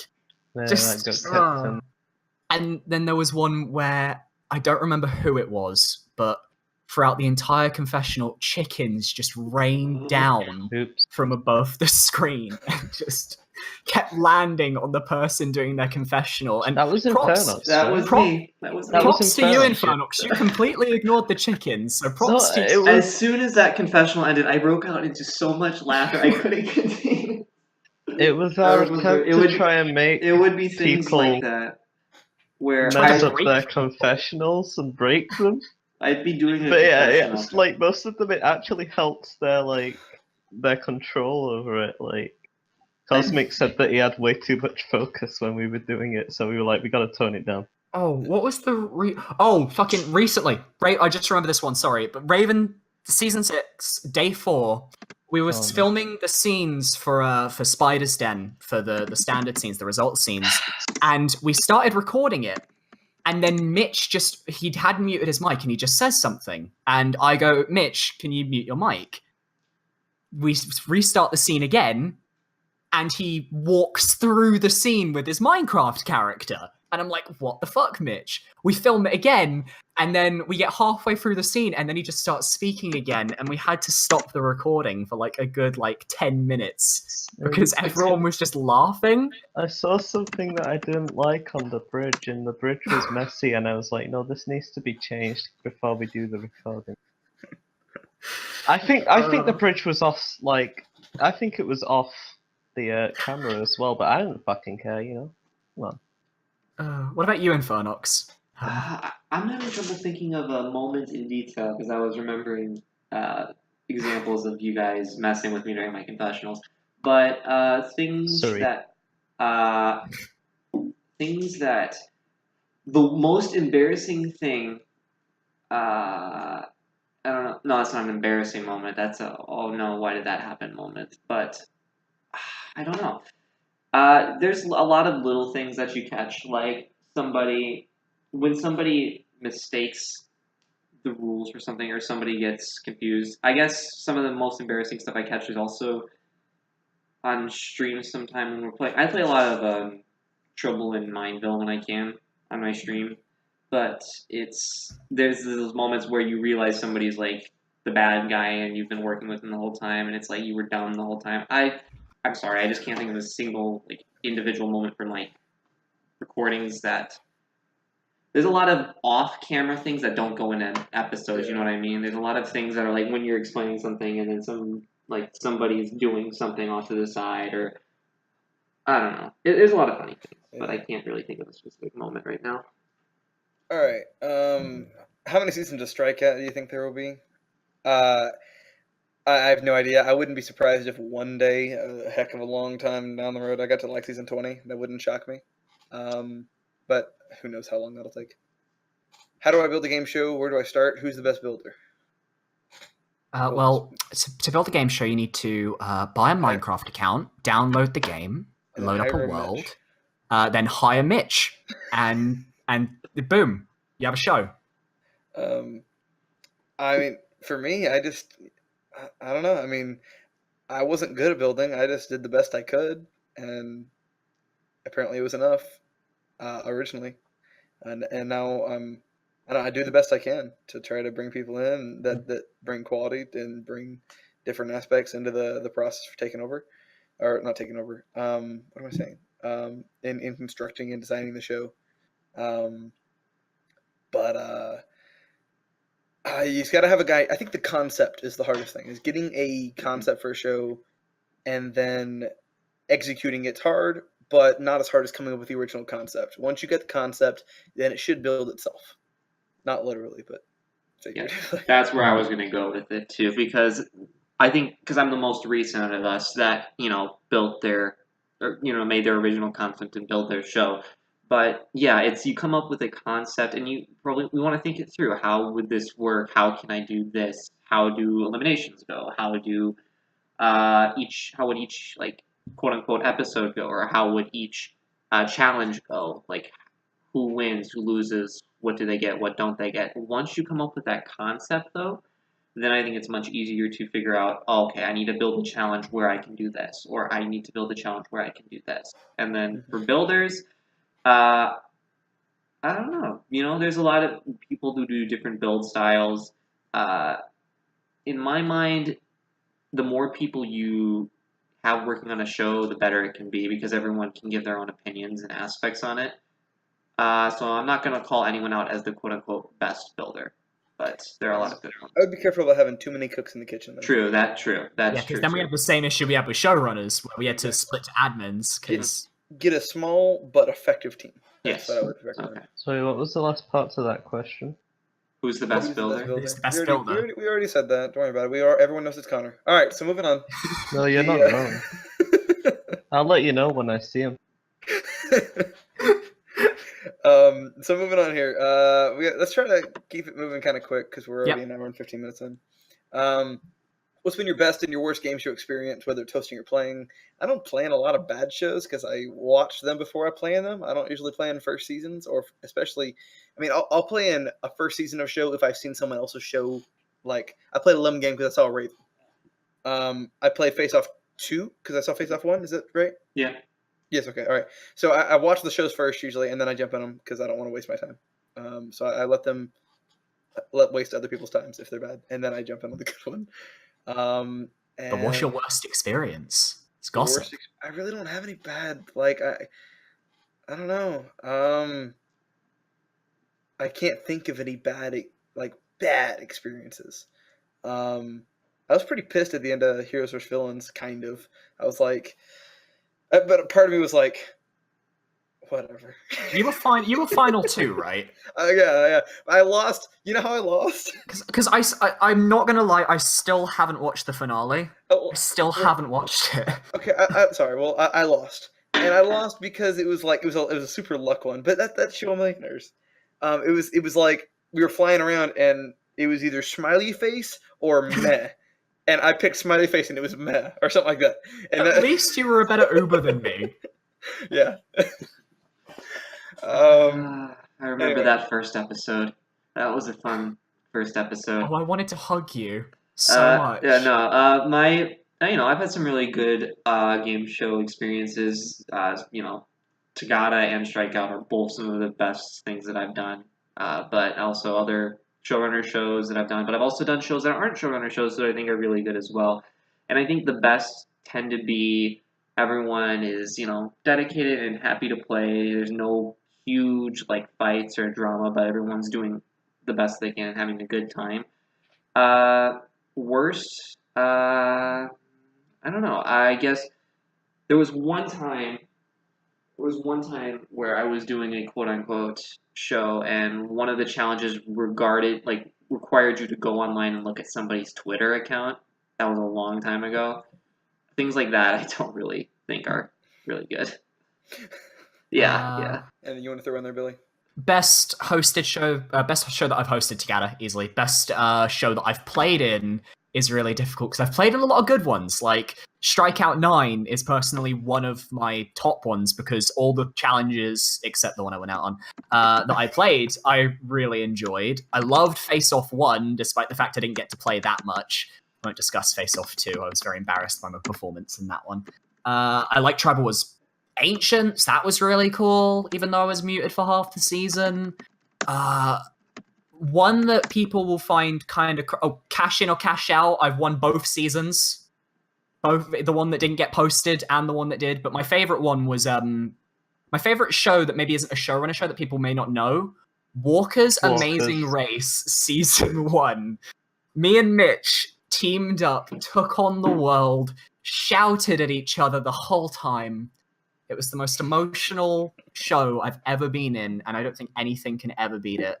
and then there was one where I don't remember who it was, but throughout the entire confessional, chickens just rained down Oops. from above the screen and just kept landing on the person doing their confessional. And That was props, Infernox. That was Prop- me. That was me. That was props to you, Infernox. Infernox. You completely ignored the chickens. So props So to it As was. soon as that confessional ended, I broke out into so much laughter I couldn't contain. It was I our remember attempt to try and make It would be things people like that where Trying mess to up break their people. confessionals and break them. I'd be doing a But yeah, confessional. it's like most of them, it actually helped their control over it. Like Cosmic said that he had way too much focus when we were doing it, so we were like, we gotta tone it down. Oh, what was the fucking recently? I just remember this one. Sorry, but Raven season 6, day 4. We were Oh, no. filming the scenes for Spider's Den for the standard scenes, the result scenes, and we started recording it. And then Mitch he'd had muted his mic and he just says something, and I go, Mitch, can you mute your mic? We restart the scene again, and he walks through the scene with his Minecraft character. And I'm like, what the fuck, Mitch? We film it again, and then we get halfway through the scene, and then he just starts speaking again, and we had to stop the recording for like a good 10 minutes because everyone was just laughing. I saw something that I didn't like on the bridge, and the bridge was messy, and I was like, no, this needs to be changed before we do the recording. I think the bridge was off, I think it was off the camera as well, but I didn't fucking care, you know? Come on. What about you, Infernox? I'm having trouble thinking of a moment in detail because I was remembering examples of you guys messing with me during my confessionals. But things Sorry. that the most embarrassing thing. I don't know. No, that's not an embarrassing moment. That's a oh no, why did that happen moment. But I don't know. There's a lot of little things that you catch, like when somebody mistakes the rules for something or somebody gets confused. I guess some of the most embarrassing stuff I catch is also on stream sometime when we're playing. I play a lot of Trouble in Mineville when I can on my stream, but there's those moments where you realize somebody's like the bad guy and you've been working with them the whole time, and it's like you were dumb the whole time. I'm sorry, I just can't think of a single individual moment from recordings that. There's a lot of off-camera things that don't go in episodes. You know what I mean? There's a lot of things that are like when you're explaining something and then somebody's doing something off to the side, or I don't know. There's a lot of funny things, but I can't really think of a specific moment right now. All right. How many seasons of Strikeout do you think there will be? I have no idea. I wouldn't be surprised if one day, a heck of a long time down the road, I got to season 20. That wouldn't shock me. But who knows how long that'll take. How do I build a game show? Where do I start? Who's the best builder? Well, to build a game show, you need to buy a Minecraft account, download the game, load up a world, then hire Mitch, and boom, you have a show. I mean, for me, I don't know. I mean, I wasn't good at building. I just did the best I could, and apparently it was enough originally. And now I do the best I can to try to bring people in that bring quality and bring different aspects into the process for taking over, or not taking over. What am I saying? In constructing and designing the show. But you just got to have a guy. I think the concept is the hardest thing. Is getting a concept for a show, and then executing it's hard, but not as hard as coming up with the original concept. Once you get the concept, then it should build itself. Not literally, but figuratively. Yeah, that's where I was going to go with it too, because I think I'm the most recent of us that built made their original concept and built their show. But yeah, it's you come up with a concept and we want to think it through. How would this work? How can I do this? How do eliminations go? How would each quote unquote episode go, or how would each challenge go? Like who wins, who loses, what do they get, what don't they get? Once you come up with that concept though, then I think it's much easier to figure out, okay, I need to build a challenge where I can do this, or I need to build a challenge where I can do this. And then for builders, I don't know. There's a lot of people who do different build styles. in my mind, the more people you have working on a show, the better it can be because everyone can give their own opinions and aspects on it. So I'm not going to call anyone out as the quote-unquote best builder, but there are a lot of good ones. I would be careful about having too many cooks in the kitchen. Though. True. That's Yeah, true. because then we have the same issue we had with showrunners, where we had to split to admins. Because Get a small but effective team. Yes. That's what I would recommend. Okay. Sorry, what was the last part to that question? Who's the best builder? Who's the best we builder? already said that. Don't worry about it. Everyone knows it's Connor. All right, so moving on. No, you're not wrong. I'll let you know when I see him. So moving on here. Let's try to keep it moving kind of quick because we're already an hour and 15 minutes in. What's been your best and your worst game show experience, whether it's hosting or playing? I don't play in a lot of bad shows because I watch them before I play in them. I don't usually play in first seasons, or especially, I'll play in a first season of show if I've seen someone else's show. Like, I played a Lemon game because I saw Raven. I played Face Off 2 because I saw Face Off 1. Is that right? Yeah. Yes, okay, all right. So I watch the shows first usually, and then I jump in them because I don't want to waste my time. So I let waste other people's times if they're bad, and then I jump in on the good one. But what's your worst experience? It's gossip. I really don't have any bad. Like I don't know. I can't think of any bad experiences. I was pretty pissed at the end of Heroes vs. Villains. Kind of. I was like, but part of me was like, whatever. You were fine. You were final 2, right? Yeah. I lost. You know how I lost? Because I'm not gonna lie. I still haven't watched the finale. Oh, I still haven't watched it. Okay, I'm sorry. Well, I lost, and I lost because it was a super luck one. But that show on millionaires. It was like we were flying around, and it was either smiley face or meh. And I picked smiley face, and it was meh or something like that. And At least you were a better Uber than me. Yeah. I remember that first episode. That was a fun first episode. Oh, I wanted to hug you so much. Yeah, no. I've had some really good game show experiences. Tagada and Strikeout are both some of the best things that I've done. But also other showrunner shows that I've done. But I've also done shows that aren't showrunner shows that I think are really good as well. And I think the best tend to be everyone is, dedicated and happy to play. There's no huge fights or drama, but everyone's doing the best they can and having a good time. Worst, I don't know. I guess there was one time where I was doing a quote unquote show, and one of the challenges required you to go online and look at somebody's Twitter account. That was a long time ago. Things like that I don't really think are really good. Yeah. And you want to throw in there, Billy? Best hosted show, best show that I've hosted together easily. Best show that I've played in is really difficult because I've played in a lot of good ones. Like Strikeout 9 is personally one of my top ones because all the challenges, except the one I went out on, that I played, I really enjoyed. I loved Face Off 1, despite the fact I didn't get to play that much. I won't discuss Face Off 2. I was very embarrassed by my performance in that one. I like Tribal Wars Ancients. That was really cool, even though I was muted for half the season. One that people will find kind of... Cash In or Cash Out. I've won both seasons. Both the one that didn't get posted and the one that did. But my favorite one was... my favorite show that maybe isn't a showrunner show that people may not know. Walker's Amazing Race Season 1. Me and Mitch teamed up, took on the world, shouted at each other the whole time. It was the most emotional show I've ever been in, and I don't think anything can ever beat it.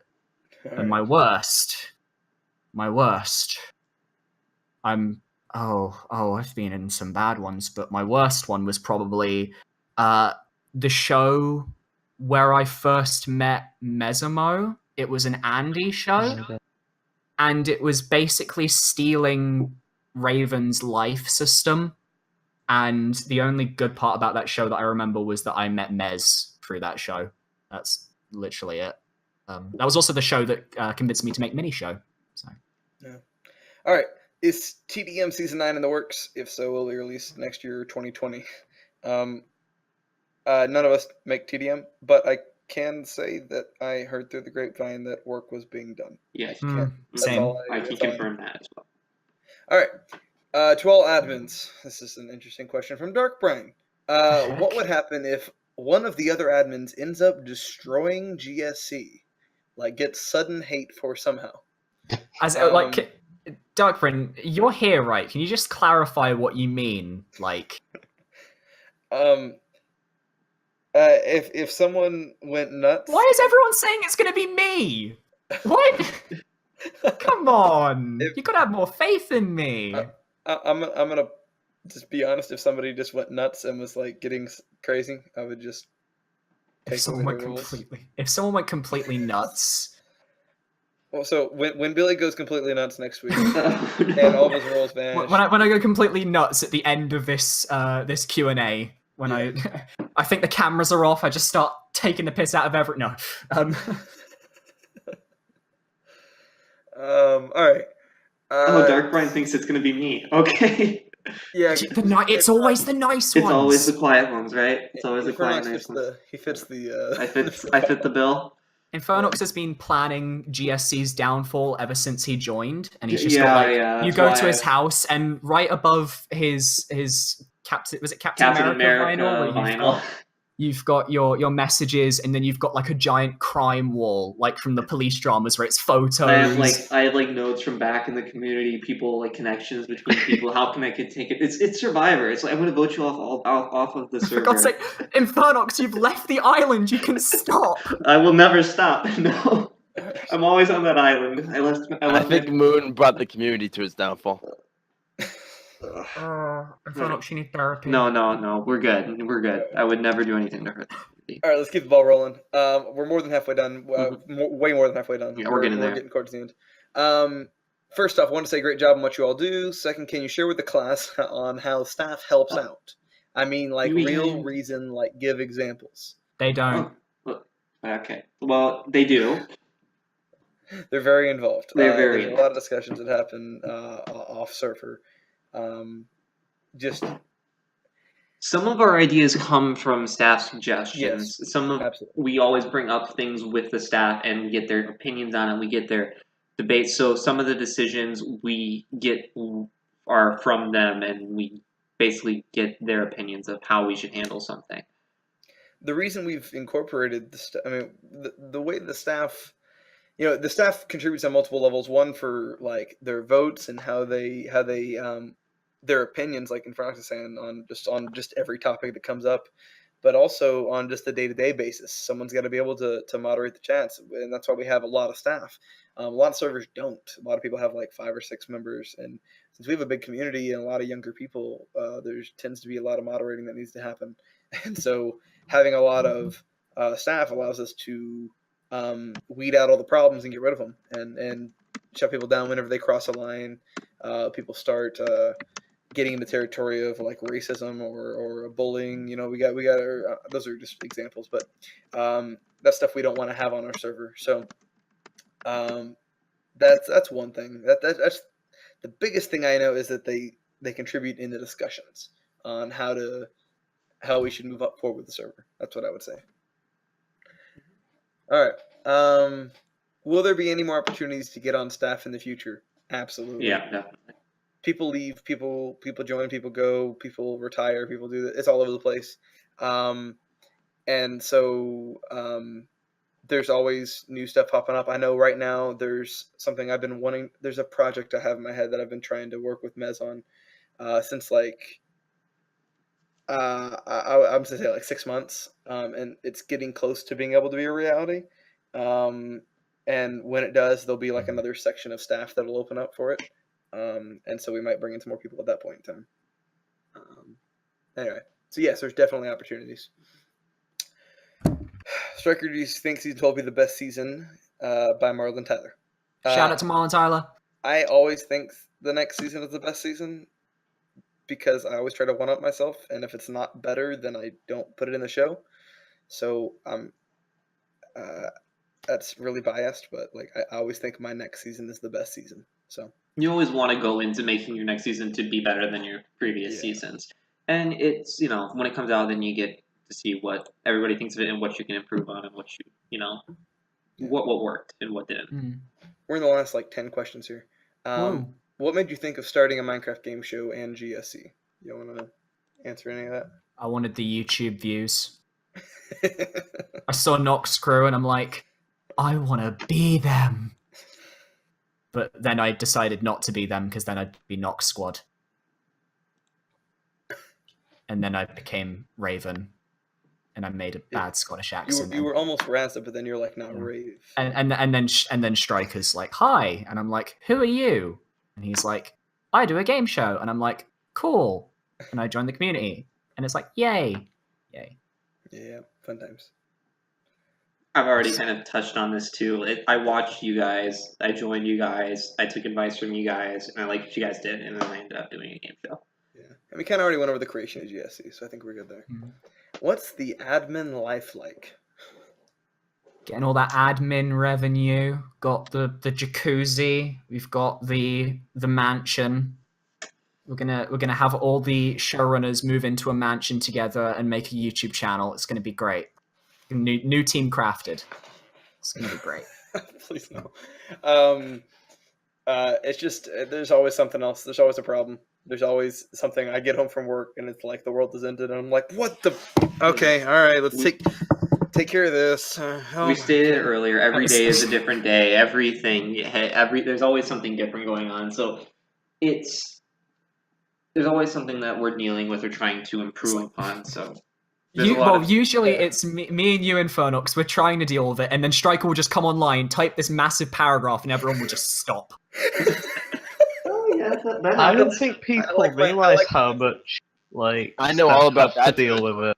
And my worst, I've been in some bad ones, but my worst one was probably the show where I first met Mesamo. It was an Andy show, and it was basically stealing Raven's life system. And the only good part about that show that I remember was that I met Mez through that show. That's literally it. That was also the show that convinced me to make Mini Show. So. Yeah. All right. Is TDM Season 9 in the works? If so, will be released next year, 2020. None of us make TDM, but can say that I heard through the grapevine that work was being done. Yes, That's Same. all I can that's all confirm that as well. All right. To all admins, this is an interesting question from Dark Brain. What would happen if one of the other admins ends up destroying GSC? Like, gets sudden hate for somehow. As Darkbrain, you're here, right? Can you just clarify what you mean? Like, if someone went nuts. why is everyone saying it's gonna be me? What? Come on, you gotta have more faith in me. I'm gonna just be honest. If somebody just went nuts and was like getting crazy, I would just take away the rules. If someone went completely nuts. Well, so when Billy goes completely nuts next week, and all of his rules vanish. When I go completely nuts at the end of this this Q&A, when I think the cameras are off, I just start taking the piss out of every no. All right. Dark Brian thinks it's gonna be me. Okay. Yeah. It's always the nice ones. It's always the quiet ones, right? It's always the quiet nice ones. He fits the. I fit the bill. Infernox has been planning GSC's downfall ever since he joined, and he's just you go to his house, and right above his Captain America vinyl, you've got your messages, and then you've got like a giant crime wall, like from the police dramas, where it's photos. I have notes from back in the community, people like connections between people. How can I take it? It's Survivor. It's like I'm gonna vote you off of the server. For God's sake, Infernox, you've left the island. You can stop. I will never stop. No, I'm always on that island. I think Moon brought the community to its downfall. Infernox, you need therapy. No, we're good. I would never do anything to hurt them. All right, let's keep the ball rolling. We're more than halfway done. Way more than halfway done. Yeah, we're getting there. We're getting towards the end. First off, I want to say great job on what you all do. Second, can you share with the class on how staff helps out? I mean, like real reason, like give examples. They don't. Okay. Well, they do. They're very involved. There's a lot of discussions that happen off server. Some of our ideas come from staff suggestions. Yes, we always bring up things with the staff and we get their opinions on it. We get their debates. So some of the decisions we get are from them, and we basically get their opinions of how we should handle something. The reason we've incorporated the way the staff, the staff contributes on multiple levels. One for like their votes and how they their opinions, like Infernox is saying, on just every topic that comes up, but also on just a day-to-day basis. Someone's got to be able to moderate the chats, and that's why we have a lot of staff. A lot of servers don't. A lot of people have like 5 or 6 members, and since we have a big community and a lot of younger people, there tends to be a lot of moderating that needs to happen. And so having a lot of staff allows us to weed out all the problems and get rid of them, and shut people down whenever they cross a line. People start getting into territory of like racism or bullying. We got those are just examples, but that's stuff we don't want to have on our server. So that's one thing. That's the biggest thing I know, is that they contribute in the discussions on how we should move up forward with the server. That's what I would say. All right. Will there be any more opportunities to get on staff in the future? Absolutely. Yeah, definitely. People leave, people join, people go, people retire, people do that. It's all over the place. And so there's always new stuff popping up. I know right now there's something I've been wanting. There's a project I have in my head that I've been trying to work with Mez on since like I'm going to say like 6 months. And it's getting close to being able to be a reality. And when it does, there'll be like another section of staff that'll open up for it. And so we might bring in some more people at that point in time. Anyway, so yes, there's definitely opportunities. Striker thinks season 12 will be the best season by Marlon Tyler. Shout out to Marlon Tyler. I always think the next season is the best season because I always try to one-up myself, and if it's not better, then I don't put it in the show. So that's really biased, but like I always think my next season is the best season. So you always want to go into making your next season to be better than your previous seasons. And it's, when it comes out, then you get to see what everybody thinks of it and what you can improve on and what what worked and what didn't. We're in the last 10 questions here. What made you think of starting a Minecraft game show and GSC? You want to answer any of that? I wanted the YouTube views. I saw Nox Crew and I'm like, I want to be them. But then I decided not to be them because then I'd be Nox Squad. And then I became Raven. And I made a bad Scottish accent. You were almost Razza, but then you're like, no, Rave. And then Striker's like, hi. And I'm like, who are you? And he's like, I do a game show. And I'm like, cool. And I joined the community. And it's like, yay. Yeah, fun times. I've already kind of touched on this too. I watched you guys. I joined you guys. I took advice from you guys. And I liked what you guys did. And then I ended up doing a game show. Yeah. And we kind of already went over the creation of GSC, so I think we're good there. Mm-hmm. What's the admin life like? Getting all that admin revenue. Got the jacuzzi. We've got the mansion. We're gonna have all the showrunners move into a mansion together and make a YouTube channel. It's gonna be great. New team crafted. It's gonna be great. Please no. It's just there's always something else. There's always a problem. There's always something. I get home from work and it's like the world has ended, and I'm like, what the? Okay, all right, let's take care of this. We stated it earlier. Every day is a different day. Everything. There's always something different going on. So there's always something that we're dealing with or trying to improve upon. So. Usually it's me and you and Fernox. We're trying to deal with it, and then Striker will just come online, type this massive paragraph, and everyone will just stop. I don't think people realize how much I know all about that to deal with it.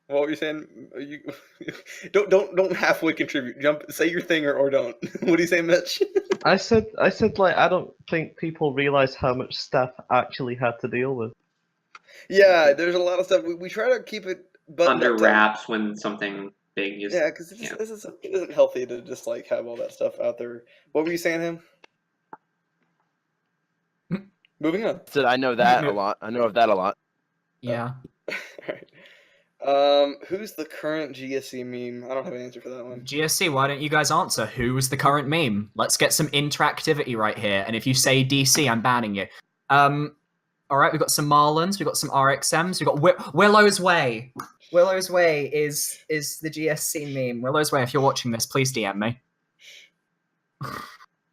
What were you saying? Don't halfway contribute. Say your thing or don't. What do you say, Mitch? I said I don't think people realize how much stuff actually had to deal with. Yeah, there's a lot of stuff. We try to keep it under wraps when something big is. Yeah, because it isn't healthy to just have all that stuff out there. What were you saying, him? Moving on. So I know that a lot. I know of that a lot. Yeah. Alright. Who's the current GSC meme? I don't have an answer for that one. GSC, why don't you guys answer? Who is the current meme? Let's get some interactivity right here. And if you say DC, I'm banning you. Alright, we've got some Marlins, we've got some RXMs, we've got Willow's Way. Willow's Way is the GSC meme. Willow's Way, if you're watching this, please DM me.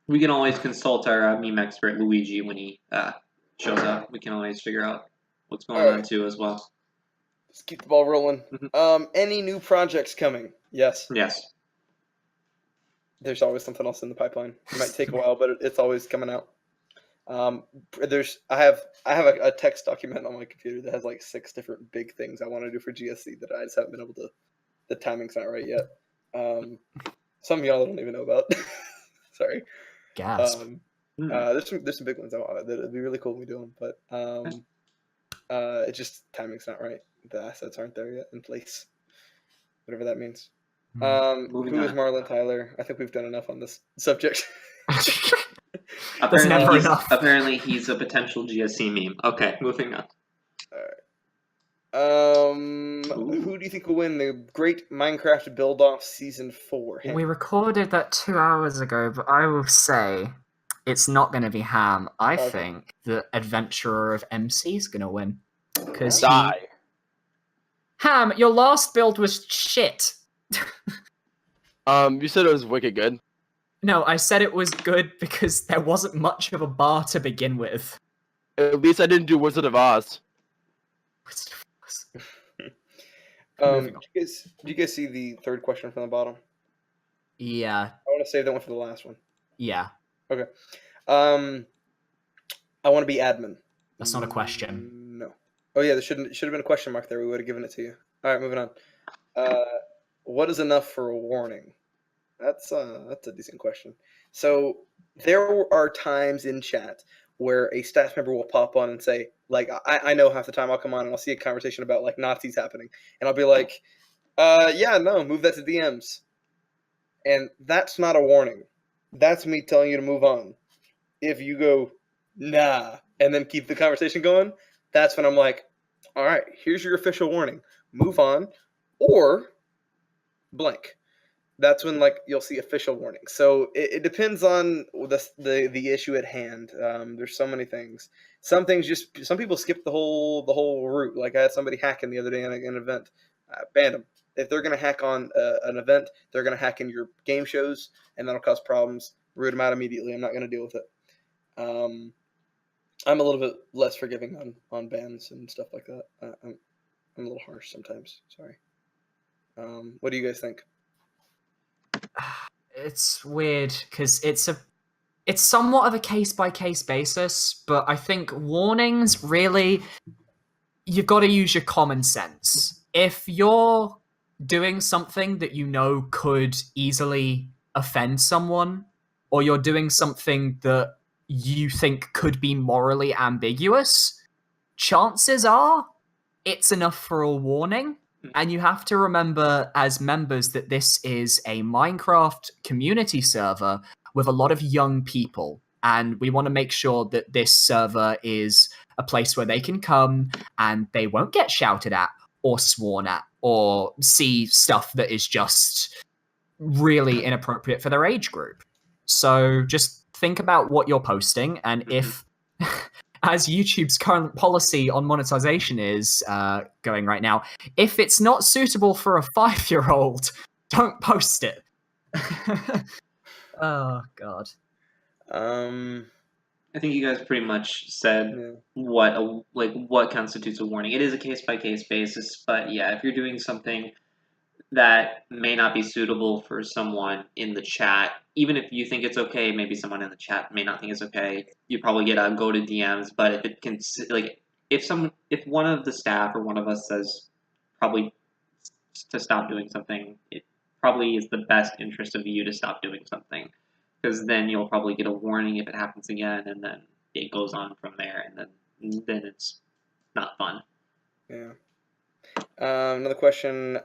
We can always consult our meme expert, Luigi, when he shows up. We can always figure out what's going on, too, as well. Let's keep the ball rolling. Any new projects coming? Yes. Yes. There's always something else in the pipeline. It might take a while, but it's always coming out. I have a text document on my computer that has 6 different big things I want to do for GSC that I just haven't been able to. The timing's not right yet. Some of y'all don't even know about. Sorry. Gasp. There's some big ones that'd be really cool when we do them, but it's just timing's not right. The assets aren't there yet in place. Whatever that means. Who is Marlon Tyler? I think we've done enough on this subject. Apparently he's a potential GSC meme. Okay, moving on. Alright. Who do you think will win the Great Minecraft Build-Off Season 4? We recorded that 2 hours ago, but I will say it's not going to be Ham. I think the Adventurer of MC is going to win. Because Ham, your last build was shit. You said it was wicked good. No, I said it was good because there wasn't much of a bar to begin with. At least I didn't do Wizard of Oz. Do you guys see the third question from the bottom? Yeah. I want to save that one for the last one. Yeah. Okay. I want to be admin. That's not a question. No. Oh yeah, there should have been a question mark there. We would have given it to you. All right, moving on. What is enough for a warning? That's a decent question. So there are times in chat where a staff member will pop on and say, I know half the time I'll come on and I'll see a conversation about Nazis happening, and I'll be like, yeah, no, move that to DMs. And that's not a warning. That's me telling you to move on. If you go, nah, and then keep the conversation going, that's when I'm like, all right, here's your official warning. move on, or blank. That's when like you'll see official warnings. So it depends on the issue at hand. There's so many things. Some people skip the whole route. Like I had somebody hacking the other day in an event. Banned them. If they're gonna hack on an event, they're gonna hack in your game shows, and that'll cause problems. Root them out immediately. I'm not gonna deal with it. I'm a little bit less forgiving on bans and stuff like that. I'm a little harsh sometimes. Sorry. What do you guys think? It's weird because it's somewhat of a case by case basis, but I think warnings really, you've got to use your common sense. If you're doing something that you know could easily offend someone, or you're doing something that you think could be morally ambiguous, chances are it's enough for a warning. And you have to remember as members that this is a Minecraft community server with a lot of young people. And we want to make sure that this server is a place where they can come and they won't get shouted at or sworn at or see stuff that is just really inappropriate for their age group. So just think about what you're posting, and if as YouTube's current policy on monetization is going right now, if it's not suitable for a 5-year-old, don't post it. Oh God. I think you guys pretty much said what constitutes a warning. It is a case by case basis, but yeah, if you're doing something that may not be suitable for someone in the chat, even if you think it's okay, maybe someone in the chat may not think it's okay. You probably get a go to DMs, but if it can, like, if one of the staff or one of us says probably to stop doing something, it probably is the best interest of you to stop doing something, because then you'll probably get a warning if it happens again, and then it goes on from there, and then it's not fun. Yeah. Another question.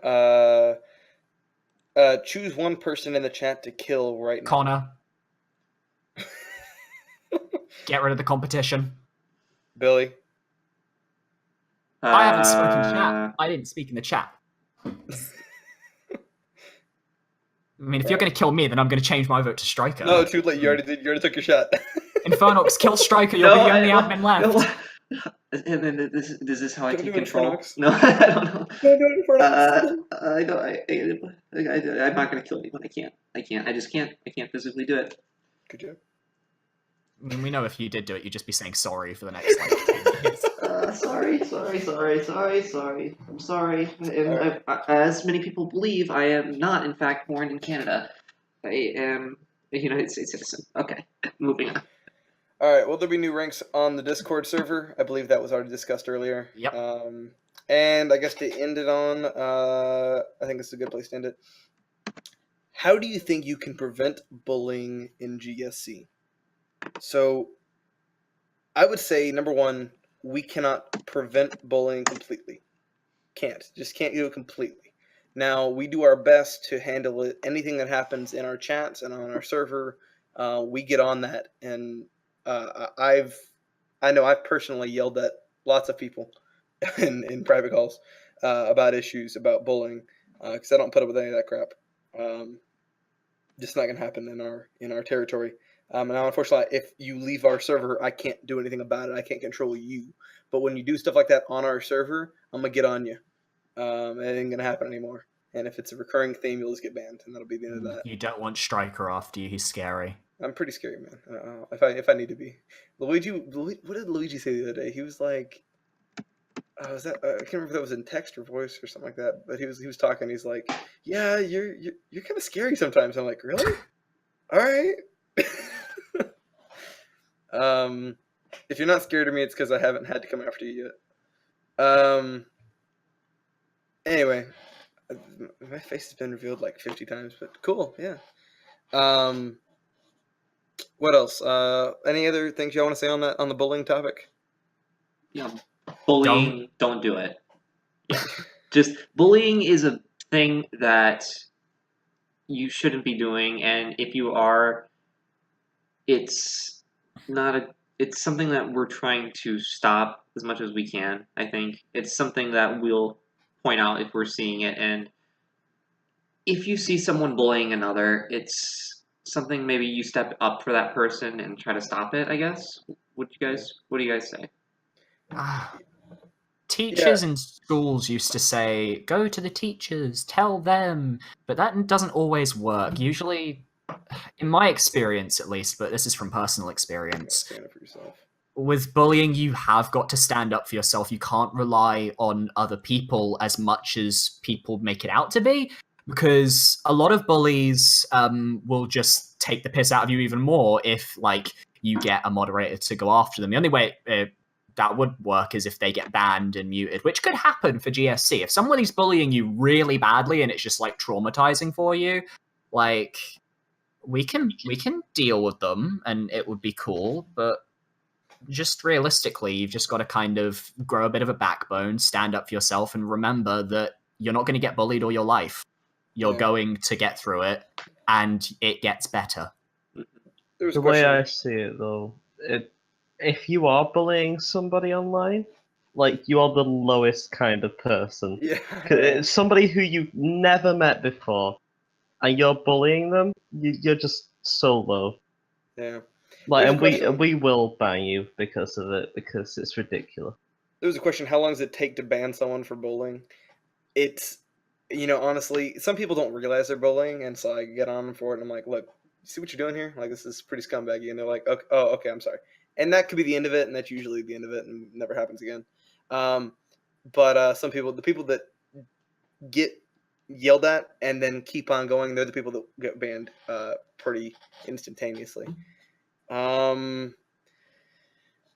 Choose one person in the chat to kill right now. Connor. Get rid of the competition. Billy. I haven't spoken chat. I didn't speak in the chat. I mean, if you're going to kill me, then I'm going to change my vote to Striker. No, too late. You already did. You already took your shot. Infernox, kill Striker. You'll be the only admin left. No. And then is this how I take control? Infernox? No, I don't know. No, I'm not gonna kill anyone. I can't. I just can't. I can't physically do it. Good job. I mean, we know if you did do it, you'd just be saying sorry for the next, 10 minutes. Sorry. I'm sorry. And as many people believe, I am not, in fact, born in Canada. I am a United States citizen. Okay, moving on. All right. Will there be new ranks on the Discord server? I believe that was already discussed earlier. Yep. And I guess to end it on, I think this is a good place to end it. How do you think you can prevent bullying in GSC? So, I would say, number one, we cannot prevent bullying completely. Just can't do it completely. Now, we do our best to handle it. Anything that happens in our chats and on our server, we get on that. And I know I've personally yelled at lots of people in private calls about issues, about bullying, because I don't put up with any of that crap. Just not going to happen in our territory. Now, unfortunately, if you leave our server, I can't do anything about it. I can't control you. But when you do stuff like that on our server, I'm going to get on you. It ain't going to happen anymore. And if it's a recurring theme, you'll just get banned, and that'll be the end of that. You don't want Striker after you. He's scary. I'm pretty scary, man. If I need to be. What did Luigi say the other day? He was like, I can't remember if that was in text or voice or something like that. But he was talking. He's like, yeah, you're kind of scary sometimes. I'm like, really? All right. If you're not scared of me, it's because I haven't had to come after you yet. Anyway, my face has been revealed like 50 times, but cool, yeah. What else? Any other things y'all want to say on the bullying topic? Yeah, bullying. Don't do it. Yeah, just bullying is a thing that you shouldn't be doing, and if you are, it's something that we're trying to stop as much as we can. I think it's something that will point out if we're seeing it. And if you see someone bullying another, it's something maybe you step up for that person and try to stop it, I guess. What do you guys say? Teachers in schools used to say, go to the teachers, tell them, but that doesn't always work. Usually, in my experience at least, but this is from personal experience, Stand up for yourself. with bullying, you have got to stand up for yourself. You can't rely on other people as much as people make it out to be, because a lot of bullies will just take the piss out of you even more if, like, you get a moderator to go after them. The only way that would work is if they get banned and muted, which could happen for GSC. If somebody's bullying you really badly and it's just, like, traumatizing for you, like, we can deal with them and it would be cool, but just realistically, you've just got to kind of grow a bit of a backbone, stand up for yourself, and remember that you're not going to get bullied all your life. You're going to get through it, and it gets better. The way I see it, though, if you are bullying somebody online, like, you are the lowest kind of person. Yeah. It's somebody who you've never met before, and you're bullying them, you're just so low. Yeah. Like, and we will ban you because of it, because it's ridiculous. There was a question: how long does it take to ban someone for bullying? It's, honestly, some people don't realize they're bullying, and so I get on them for it, and I'm like, look, see what you're doing here? Like, this is pretty scumbaggy, and they're like, okay, oh, okay, I'm sorry. And that could be the end of it, and that's usually the end of it, and never happens again. But some people, the people that get yelled at and then keep on going, they're the people that get banned pretty instantaneously.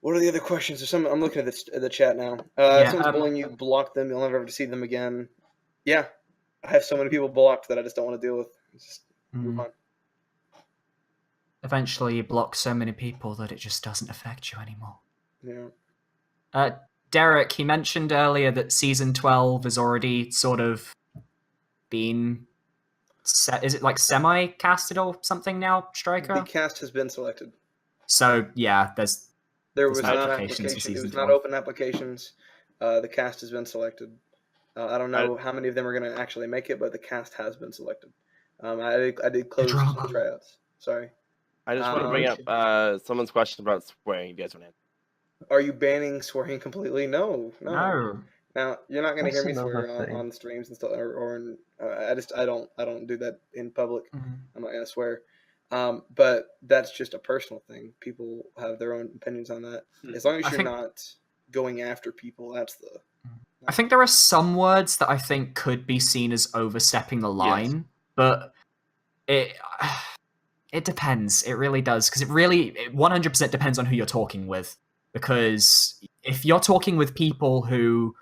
What are the other questions? There's some. I'm looking at the chat now. If someone's bullying you, block them. You'll never ever see them again. Yeah, I have so many people blocked that I just don't want to deal with. Just move on. Eventually, you block so many people that it just doesn't affect you anymore. Yeah. Derek, he mentioned earlier that season 12 has already sort of been set. Is it like semi-casted or something now, Striker? The cast has been selected. So yeah, there was not applications applications. It was not open applications. The cast has been selected. I don't know how many of them are going to actually make it, but the cast has been selected. I did close the tryouts. Sorry. I just want to bring up someone's question about swearing. You guys want to answer? Are you banning swearing completely? No. No. Now you're not going to hear me swear on streams and stuff, I don't do that in public. Mm-hmm. I'm not going to swear. But that's just a personal thing. People have their own opinions on that. As long as you're not going after people, that's the. I think there are some words that I think could be seen as overstepping the line, but it depends. It really does, because it 100% depends on who you're talking with. Because if you're talking with people who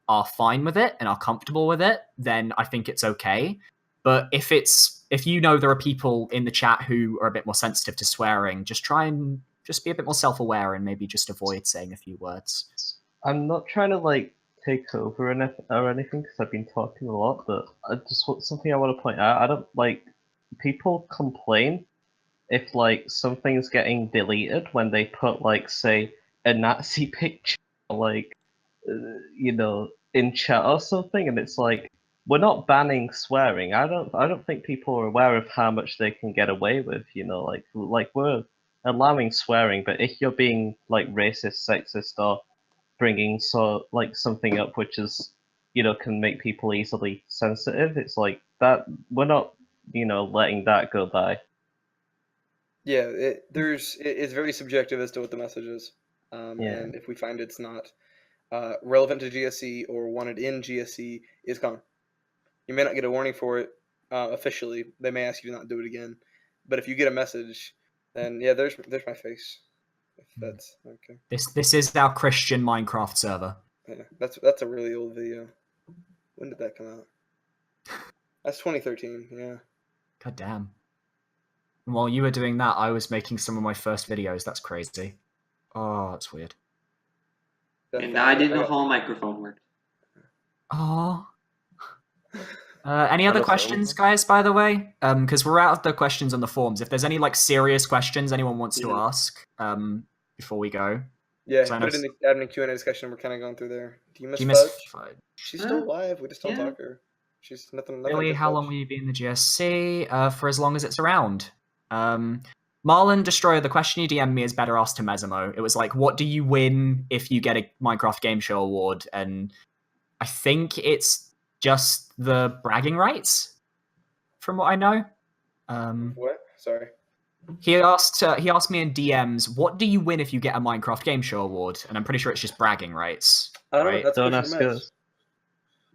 are fine with it and are comfortable with it, then I think it's okay. But if there are people in the chat who are a bit more sensitive to swearing, just try and just be a bit more self-aware and maybe just avoid saying a few words. I'm not trying to take over or anything, because I've been talking a lot, but something I want to point out. I don't people complain if something's getting deleted when they put say a Nazi picture in chat or something, and it's we're not banning swearing. I don't think people are aware of how much they can get away with. We're allowing swearing, but if you're being racist, sexist, or bringing something up which is can make people easily sensitive, it's that we're not letting that go by. Yeah, it's very subjective as to what the message is, and if we find it's not relevant to GSC or wanted in GSC, it's gone. You may not get a warning for it officially. They may ask you to not do it again, but if you get a message, then yeah, there's my face. If that's okay. This is our Christian Minecraft server. Yeah, that's a really old video. When did that come out? That's 2013. Yeah. God damn. While you were doing that, I was making some of my first videos. That's crazy. Oh, that's weird. And I didn't know how a microphone worked. Oh. Any other questions, guys, by the way? Because we're out of the questions on the forums. If there's any serious questions anyone wants to ask before we go. Yeah, So I put know it in the admin Q&A discussion. We're kind of going through there. Do you miss Do you miss Fudge? Fudge? She's still alive. We just don't Yeah. talk to her. She's nothing. Billy, against how Fudge. long will you be in the GSC? For as long as it's around. Marlon Destroyer, the question you DM'd me is better asked to Mesimo. It was like, what do you win if you get a Minecraft Game Show award? And I think it's just the bragging rights, from what I know. What? Sorry. He asked me in DMs, what do you win if you get a Minecraft Game Show award? And I'm pretty sure it's just bragging rights. I don't know. Right? That's Don't good for ask Mez. us.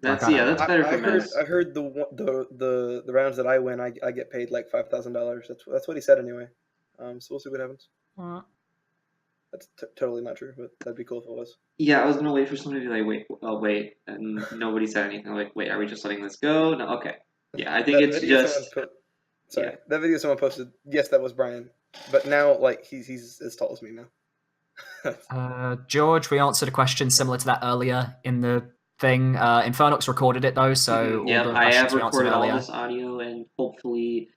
That's I don't that's know. better I for Mez. heard the rounds that I win, I get paid like $5,000. That's what he said anyway. So we'll see what happens. That's totally not true, but that'd be cool if it was. Yeah, I was gonna wait for somebody to be like, wait, and nobody said anything. I'm like, wait, are we just letting this go? No, okay. Yeah, I think it's just. Sorry, that video someone posted. Yes, that was Brian, but now like he's as tall as me now. George, we answered a question similar to that earlier in the thing. Infernox recorded it though, so all yeah, the I have questions we answered recorded all earlier. this audio, and hopefully,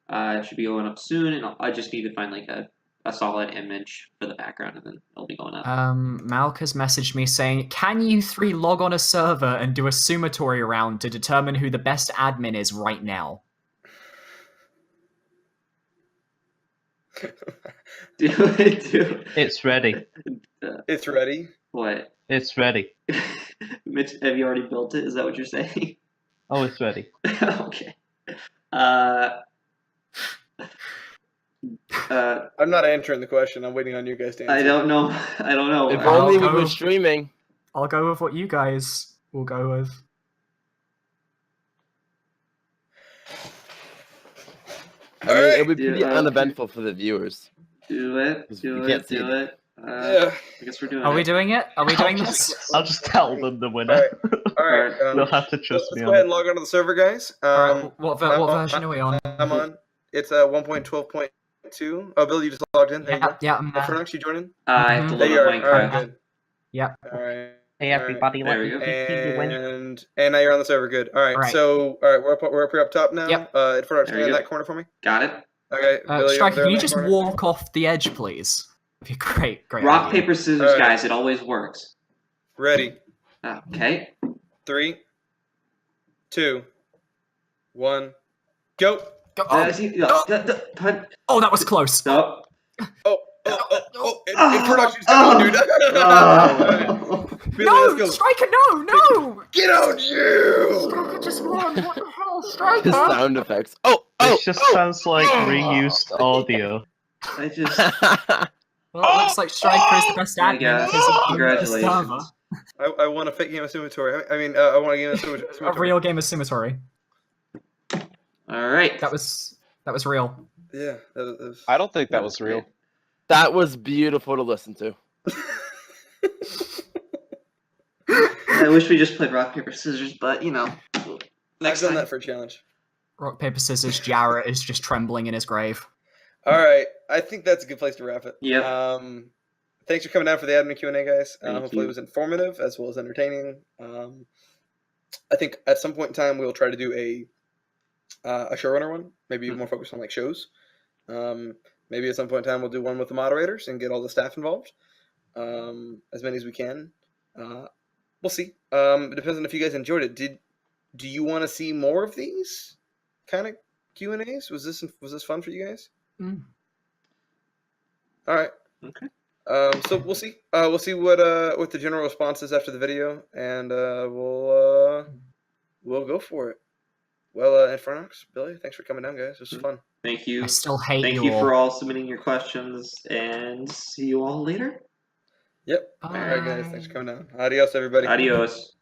it should be going up soon. And I just need to find like a solid image for the background, and then it'll be going up. Malk has messaged me saying, "Can you three log on a server and do a summatory round to determine who the best admin is right now?" Do it. It's ready. It's ready. What? It's ready. Mitch, have you already built it? Is that what you're saying? Oh, it's ready. Okay. I'm not answering the question. I'm waiting on you guys to answer. I don't know. If I'll only we go- were streaming. I'll go with what you guys will go with. I mean, it would be pretty Alright. uneventful for the viewers. Do it. You can't see it. Yeah. I guess we're doing Are it. we doing it? Are we doing this? I'll just tell them the winner. All right. They'll have to trust Let's me go ahead on and log onto the server, guys. Alright, what I'm version are we on? I'm on. It's 1.12.2. Oh, Bill, you just logged in. There you go. Yeah, I'm there. Fronox, you joined in? I have to There load you up are. All right, Minecraft. good. Yeah. All right. Hey everybody, There let we me go. see the winner. And now you're on the server. Good. All right. All right. So we're up here up top now. Yep. Fronox, There stand you in go. that corner for me. Got it. Okay. Billy, Striker, over there can in you that just corner. walk off the edge, please? That'd be great. Rock, idea. paper, scissors, Alright. guys. It always works. Ready. Okay. 3, 2, 1, go. Go- Oh, oh, oh, that was close. No. In production, dude. Billy, let's No, go. Striker, no! Get out, you! Striker just won. What the hell, The Striker? sound effects. Oh! This just sounds like reused audio. I just. Well, it looks like Striker is the best My admin God. because he owns the server. Congratulations. I want a fake game of Summatory. I mean, I want a game of Summatory. A real game of Summatory. Alright. That was real. Yeah, that was... I don't think that was real. That was beautiful to listen to. I wish we just played rock, paper, scissors, but, I've next done time. that for a challenge. Rock, paper, scissors, Jarrett is just trembling in his grave. All right, I think that's a good place to wrap it. Yep. Thanks for coming down for the admin Q&A, guys. Thank Hopefully you. it was informative as well as entertaining. I think at some point in time we'll try to do a showrunner one, maybe more focused on like shows. Maybe at some point in time we'll do one with the moderators and get all the staff involved, as many as we can. We'll see. It depends on if you guys enjoyed it. Do you want to see more of these kind of Q&As? Was this fun for you guys? All right. Okay. So we'll see. We'll see what the general response is after the video, and we'll go for it. Well, Infernox, Billy, thanks for coming down, guys. This was fun. Thank you. I still hate Thank you you all. for all submitting your questions, and see you all later. Yep. All right, guys. Thanks for coming down. Adios, everybody. Adios.